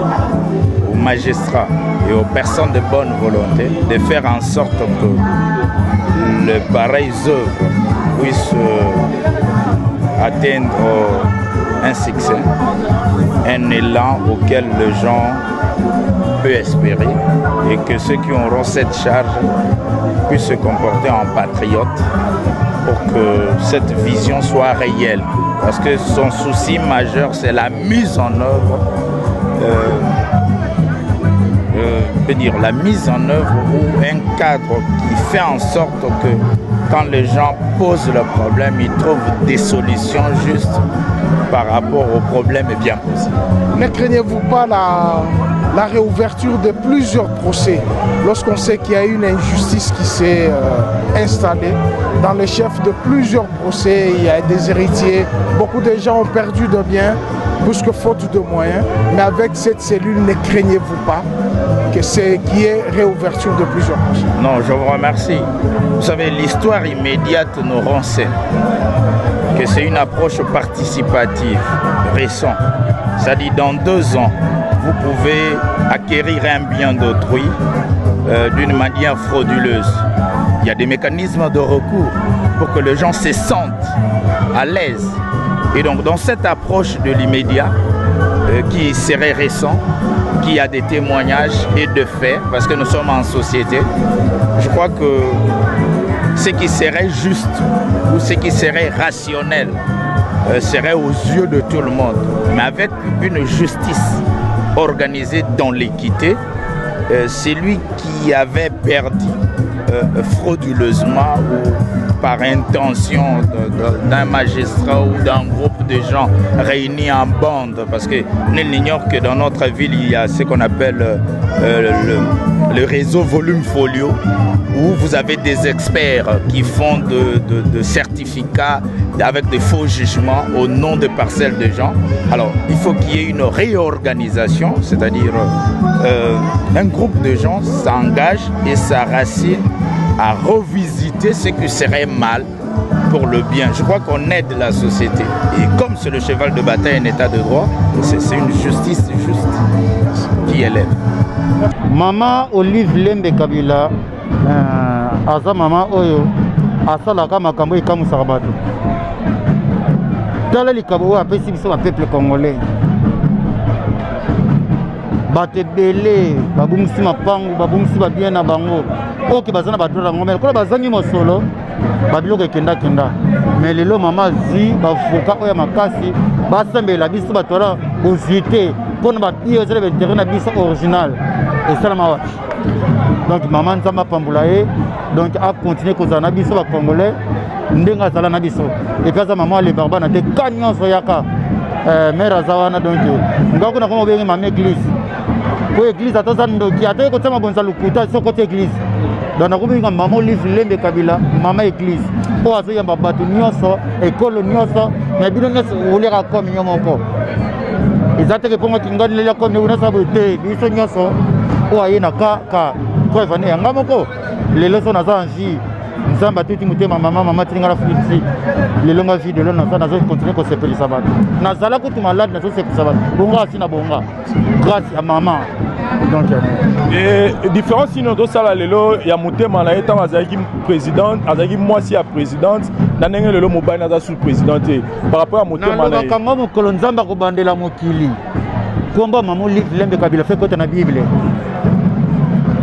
aux magistrats et aux personnes de bonne volonté de faire en sorte que les pareilles œuvres puissent atteindre un succès, un élan auquel les gens peuvent espérer, et que ceux qui auront cette charge puissent se comporter en patriotes pour que cette vision soit réelle. Parce que son souci majeur, c'est la mise en œuvre, la mise en œuvre ou un cadre qui fait en sorte que quand les gens posent le problème, ils trouvent des solutions justes par rapport au problème bien posé. Ne craignez-vous pas la réouverture de plusieurs procès lorsqu'on sait qu'il y a une injustice qui s'est installée dans le chef de plusieurs procès? Il y a des héritiers, beaucoup de gens ont perdu de biens puisque faute de moyens, mais avec cette cellule, ne craignez-vous pas qu'il y ait réouverture de plusieurs procès? Non, je vous remercie. Vous savez, l'histoire immédiate nous renseigne que c'est une approche participative récente. C'est-à-dire dans 2 ans, vous pouvez acquérir un bien d'autrui d'une manière frauduleuse. Il y a des mécanismes de recours pour que les gens se sentent à l'aise. Et donc dans cette approche de l'immédiat, qui serait récent, qui a des témoignages et de faits, parce que nous sommes en société, je crois que ce qui serait juste ou ce qui serait rationnel serait aux yeux de tout le monde. Mais avec une justice organisée dans l'équité, celui qui avait perdu frauduleusement ou par intention d'un magistrat ou d'un groupe de gens réunis en bande, parce que nul n'ignore que dans notre ville il y a ce qu'on appelle le réseau volume folio, où vous avez des experts qui font de certificats avec des faux jugements au nom de parcelles de gens. Alors il faut qu'il y ait une réorganisation, c'est-à-dire un groupe de gens s'engage et s'arracine à revisiter ce qui serait mal pour le bien. Je crois qu'on aide la société. Et comme c'est le cheval de bataille, un état de droit, c'est une justice juste qui élève. Maman Olive Lembe Kabila, aza maman oyo, asalaka makambo ekamusaka bato. Tala likabo oyo apesi biso ba peuple congolais. Bato ebele babungisi mapango, babungisi babien na bango. Ok, bazana bato na ngomela. Kola bazangi mosolo, babiloko ekenda kenda. Mais lelo mama zi bavuka oyo makasi, basambela biso bato la bozite pona bapiyo ezala betere na biso original. Et ça la mawa. Donc maman nzamba pambula ye, donc a continuer kozala na biso ba congolais ndenga zala na biso. Et puis ça maman le barba na te kanyonso yaka mère zawana donc ngako na ko bengi mama église. Pour l'église, attends, qui a été côté ma bonne salukuta, sur côté église. Dans la commune, maman Olive Lembe Kabila, maman église. Pour assurer ma bateau nyoso, école nyoso, mais bien nous voulons comme nous encore. Ils ont été pour moi qui nous donnent les comme nous nous savons des, ils sont nyoso. Pour aller na ka, pour venir en gamoko. Les leçons à Zanji, nzambe atuti motema mama tilinga la fulisi lelo nga vie de lo nazo continuer kosepelisa bato nazala kutu malade nazosepelisa bato bonga asi na bonga grâce à maman. Donc différence ino tosala lelo ya motema na ye ntango azalaki présidente azalaki mwasi ya présidente na ndenge lelo mobali naza sous présidente par rapport à motema na ye nalobaka ngo mokolo nzambe akobandela mokili komba mama Olive Lembe Kabila fe kota na bible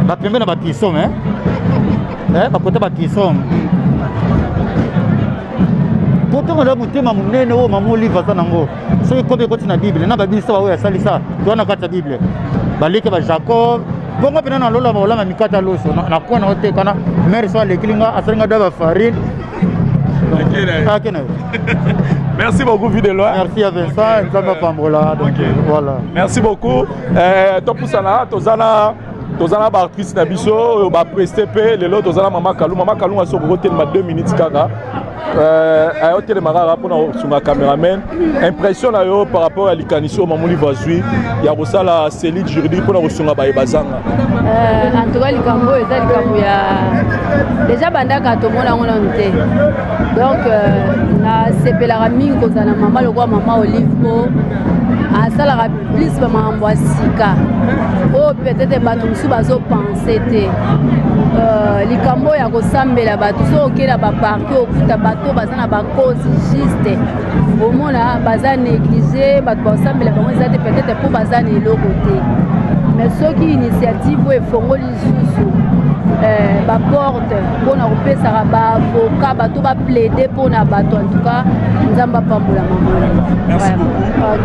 bapembe na batisom bakota batisom kotongo la motema monene oyo mama Olive aza nango soki kombe ekoti na bible na babisa baoyo asalisa toa na kati ya bible baleke bajacob bongo mpena na lola baolama mikata loso na kona otekana mere so alekilinga asalinga da bafarine. Merci beaucoup, Videloa. Merci à Vincent, Nzamba Pambola. Donc voilà. Merci beaucoup. Topusana, Tozana Bartrice Nabiso, Presté P, le lot Tozana Mama Kalou a sauvé 2 minutes kaka. Hôtel Marara pour la caméraman. Impression par rapport à l'Ikaniso, Mamouli Vazui, il y a aussi la cellule juridique pour la Rosunga Baïbazanga. En tout cas, l'Ikambo est déjà bandaka tout le monde a monté. Donc, na sepela mingi kozala mama lokwa mama Olive po asala plus ba mamba sika. Oh peut-être bato musu bazo penser te. Likambo ya kosambela bato so okela ba parquet okuta bato bazana ba cause juste. Omona baza négliger bato basambela bango ezate peut-être pour bazana eloko te. Mais ceux qui initiative efongoli lisusu ba porte pour na kopesa ba avocat bato ba plaider pour na bato en tout cas nzamba pambola maman. Merci beaucoup.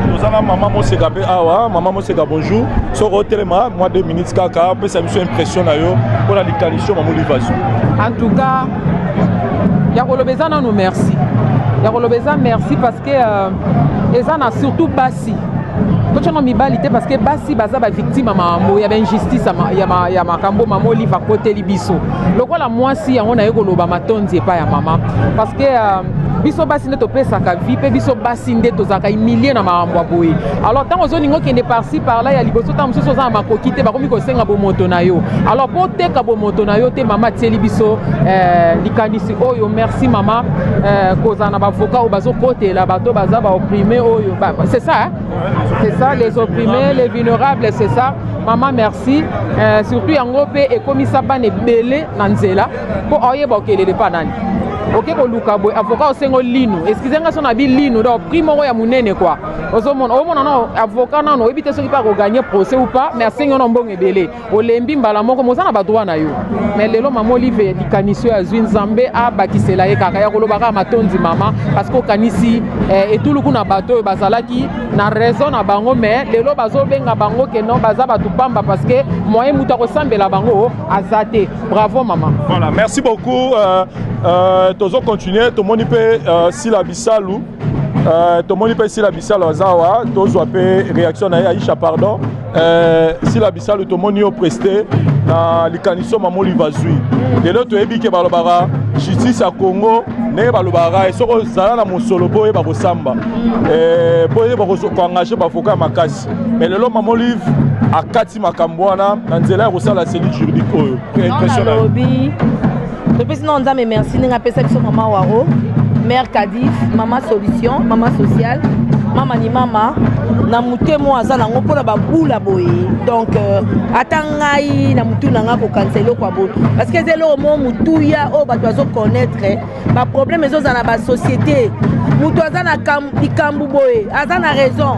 Nous avons maman Moseka pe awa maman Moseka bonjour so rotelema moi 2 minutes kaka pe ça me fait impression na yo pour la coalition maman Livazu. En tout cas ya kolobeza na nous merci. Ya kolobeza merci parce que ezana surtout basi. Kochano mibali te parce que basi baza ba victime mambo ya injustice ya makambo mama Olive a côté libiso lokola mwasi yango na yeko loba matonzi epa ya mama parce que biso basi nde topesaka vie pe biso basi nde tozaka humilier na mambo boye alors tant ozoningo kende par-ci par-là ya liboso tant mosusu oza makoki te bakomi kosenga bomoto na yo alors po teka bomoto na yo te mama tieli biso likanisi oyo merci mama koza na bavoka o bazo kotela bato baza ba opprimé oyo c'est ça hein? C'est ça, les opprimés, les vulnérables, c'est ça. Maman, merci. Surtout, yango pe et comme ça ban belé nanzela pour oyer bokele de panani. Ok, ko luka boy avocat osengo lino. Excusez-moi son abi lino do primo ya munene quoi. Ozomona non avocat non ebite soki pas gagner procès ou pas, mais asengo no mbongo belé. Olembi mbala moko mozana ba droit na yo. Mais lelo mama Olive dikanisio ya Zwin Nzambe a bakisela ye kaka ya kolobaka matonzi mama parce que kanisi et tout le coup na bato bazalaki na raison na bango mais lelo bazo benga bango ke non baza batu pamba parce que moyen muta ko sambela bango azate. Bravo maman. Voilà, merci beaucoup. Tozo continuer to moni pe Sila Bisalou to moni pe Sila Bisalou azawa tozo pe réaction na Aisha pardon Sila Bisalou to moni o presté na likaniso mama Olive Zui de l'autre ebike balobara justice à Congo ne balobara soko zala na mosolo boye ba kosamba boye ba ko engager ba foka makasi mais le mama Olive akati makambwana na nzela ya kosala cellule juridique oyo impressionnant. Depuis sinon, on a merci, nous avons maman Waro, mère Kadif, maman solution, maman sociale, maman ni maman, na muté mo azana ngo pona ba bula boye. Donc atangai na mutu nanga ko cancelo kwa bo. Parce que zelo mo mutu ya o ba dozo connaître ba problème ezo za na ba société. Mutu azana kambu boye, azana raison.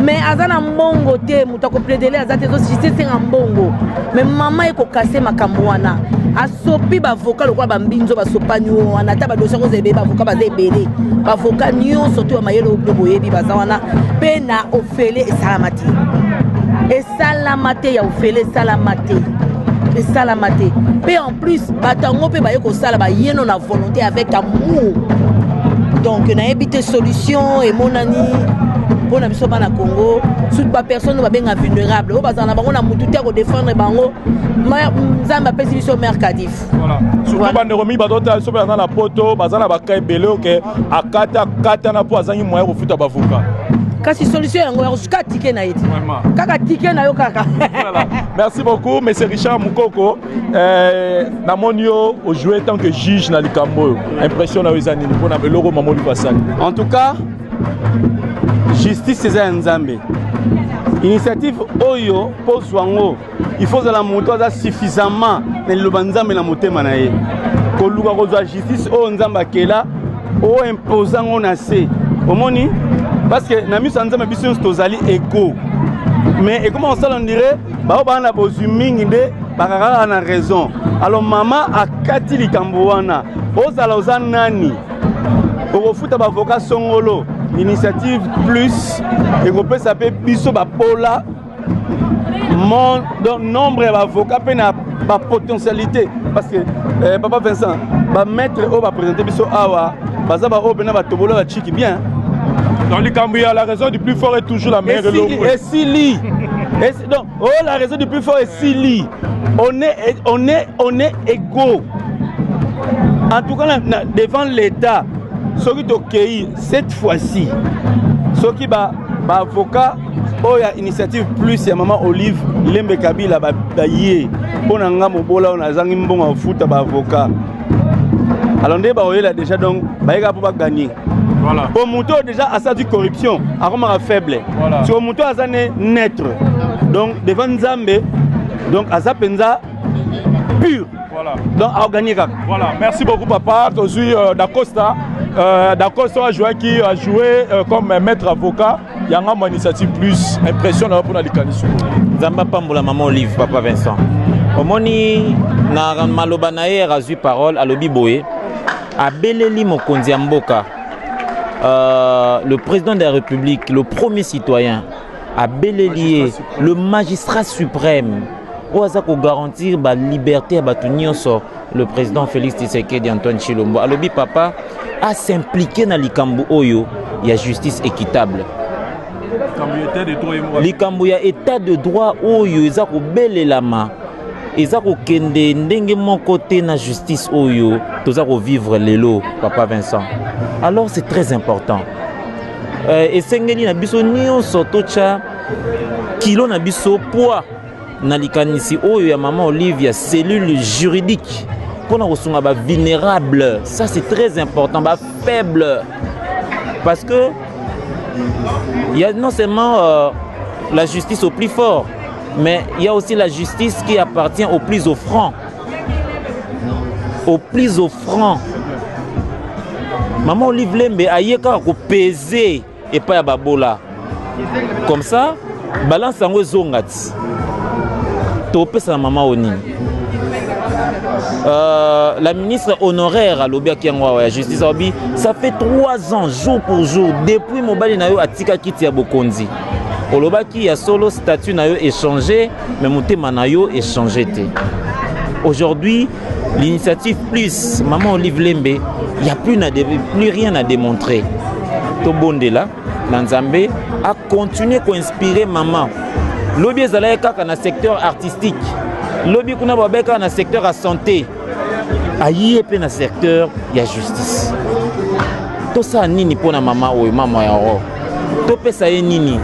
Mais azana mbongo te mutu ko plaider azate zo justice nga mbongo. Mais maman eko casser makambo wana. Asopi ba avocat lokwa ba mbinzo ba sopani wana ta ba dossier ko zebe ba avocat ba zebele. Ba avocat nyo surtout mayelo boyebi bazawana pe na ofele esalamate. Esalamate ya ofele esalamate. Esalamate. Pe en plus batango pe ba yeko sala ba yeno na volonté avec amour. Donc na éviter solution et mon ami pour na biso ba na Congo, toute ba personne ba benga vulnérable. O bazana bango na mutu te ko défendre bango. Nzamba pesi biso mère Kadif. Voilà. Surtout bande romi badota so ba na poto bazana ba kai belé OK akata na po azangi moyen ko futa ba avocat. kasi solution yango ya kosuka tike na yeti kaka tike na yo kaka. Voilà. Merci beaucoup monsieur Richard Mukoko. Namoni yo au jouer tant que juge na likambo. Impression na wezani ni pona beloko mamoli basali. En tout cas, justice eza nzambe. Initiative oyo poswango il faut que la moto soit suffisamment na liloba nzambe na motema na ye. Koluka kozwa justice oyo nzambe akela o imposant na se. Omoni parce que na miso nzambe biso tozali ego. Mais et comment ça on dirait ba bana bozumingi nde bakaka na raison. Alors maman akati likambo wana ozala oza nani okofuta ba avocat songolo initiative plus et qu'on peut s'appeler biso ba pola mon nombre d'avocats pe na ba potentialité parce que papa Vincent ba maître o ba présenter biso awa baza ba o bena ba tobolo ba chiki bien dans les Cambria la raison du plus fort est toujours la meilleure de l'eau. Et Sili donc oh la raison du plus fort est Sili on est égaux en tout cas devant l'état ce qui est cette fois-ci ce qui va avocat oh ya initiative plus ya maman Olive Lembe Kabila ba yé pour nga mobola on a zangi mbongo futa ba avocat alors ndé ba oyela déjà donc ba yeka pour ba gagner voilà pour muto déjà à ça du corruption à comment faible voilà. Sur muto à ça naître donc devant Nzambe donc à ça penza pur voilà donc à gagner. Voilà, merci beaucoup papa. Aujourd'hui Dacosta a joué comme maître avocat. Il y a une initiative plus impressionnante pour la Licanisson. Zamba Pambola maman Olive papa Vincent. Omoni na maloba na ye razu parole à lobi boye. A Beleli Mokonzi Mboka. Le président de la République, le premier citoyen à Beleli, le magistrat suprême. Pour garantir la liberté à le président Félix Tshisekedi Antoine Chilombo. Alobi papa a s'impliqué dans l'Ikambu Oyo, il y a justice équitable. L'Ikambu ya état de droit Oyo, ils ont belé la main. Ils ont kende ndenge mon côté na justice Oyo, tous ont vivre les lots, papa Vincent. Alors c'est très important. Et sengeli na biso nion sotocha kilo na biso poids. Nalikanisi oyo ya maman Olivia cellule juridique pour nous ba vulnérable, ça c'est très important, ba faible parce que il y a non seulement la justice au plus fort mais il y a aussi la justice qui appartient au plus offrant maman Olivia Lembe ayeka ko peser et pas ya babola comme ça balance en zongati topé sa maman Oni. La ministre honoraire à l'Obia Kiangwa la justice Obi, ça fait 3 ans jour pour jour depuis Mobali Nayo Atika Kiti ya Bokonzi. Olobaki ya solo statut Nayo échangé, mais Motema Nayo échangé. Aujourd'hui, l'initiative plus maman Olive Lembe, il n'y a plus rien à démontrer. Tobondela, Nanzambe a continué à inspirer maman. Lobby ezalaka dans le secteur artistique. Lobby kuna babeka dans le secteur de santé. Ayi pe dans le secteur ya justice. To sa nini pona mama oyo mama ya ro. To pesa ye nini.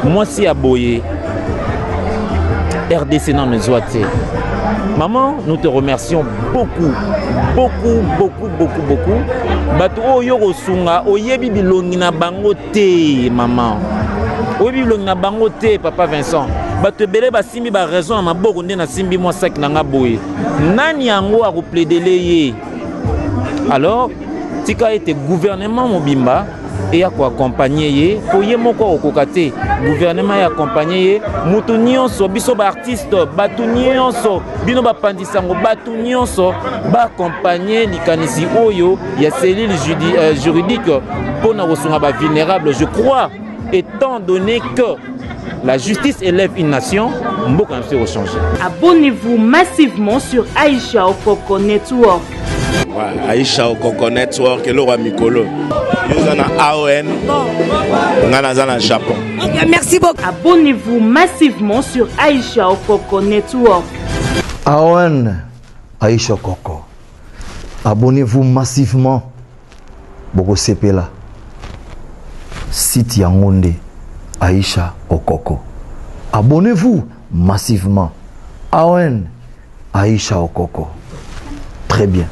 Moi si aboye. RDC non nous zoate. Maman, nous te remercions beaucoup. Bato oyo kosunga oyebi bilongi na bango te maman. Oyebi bilongi na bango te papa Vincent. Bato belé basimbi ba raison na maboko nde na simbi moi sak na nga boye. Nani yango a replédele ye. Alors, tika ete gouvernement mobimba et à quoi accompagner ye pour ye moko okokate gouvernement et accompagner ye mutu nyonso biso ba artiste batu nyonso bino ba pandisango batu nyonso ba accompagner likanisi oyo ya cellule juridique pour na kosunga ba vulnérable. Je crois étant donné que la justice élève une nation, mboka na se changer. Abonnez-vous massivement sur Aïcha Okoko Network. Ouais, Aïcha Okoko Network et Laura Mikolo. Nous sommes AON, nous sommes au Japon. Okay, merci beaucoup. Abonnez-vous massivement sur Aïcha Okoko Network. AON, Aïcha Okoko. Abonnez-vous massivement. Boko Sepela. site Yangonde, Aïcha Okoko. Abonnez-vous massivement. AON, Aïcha Okoko. Très bien.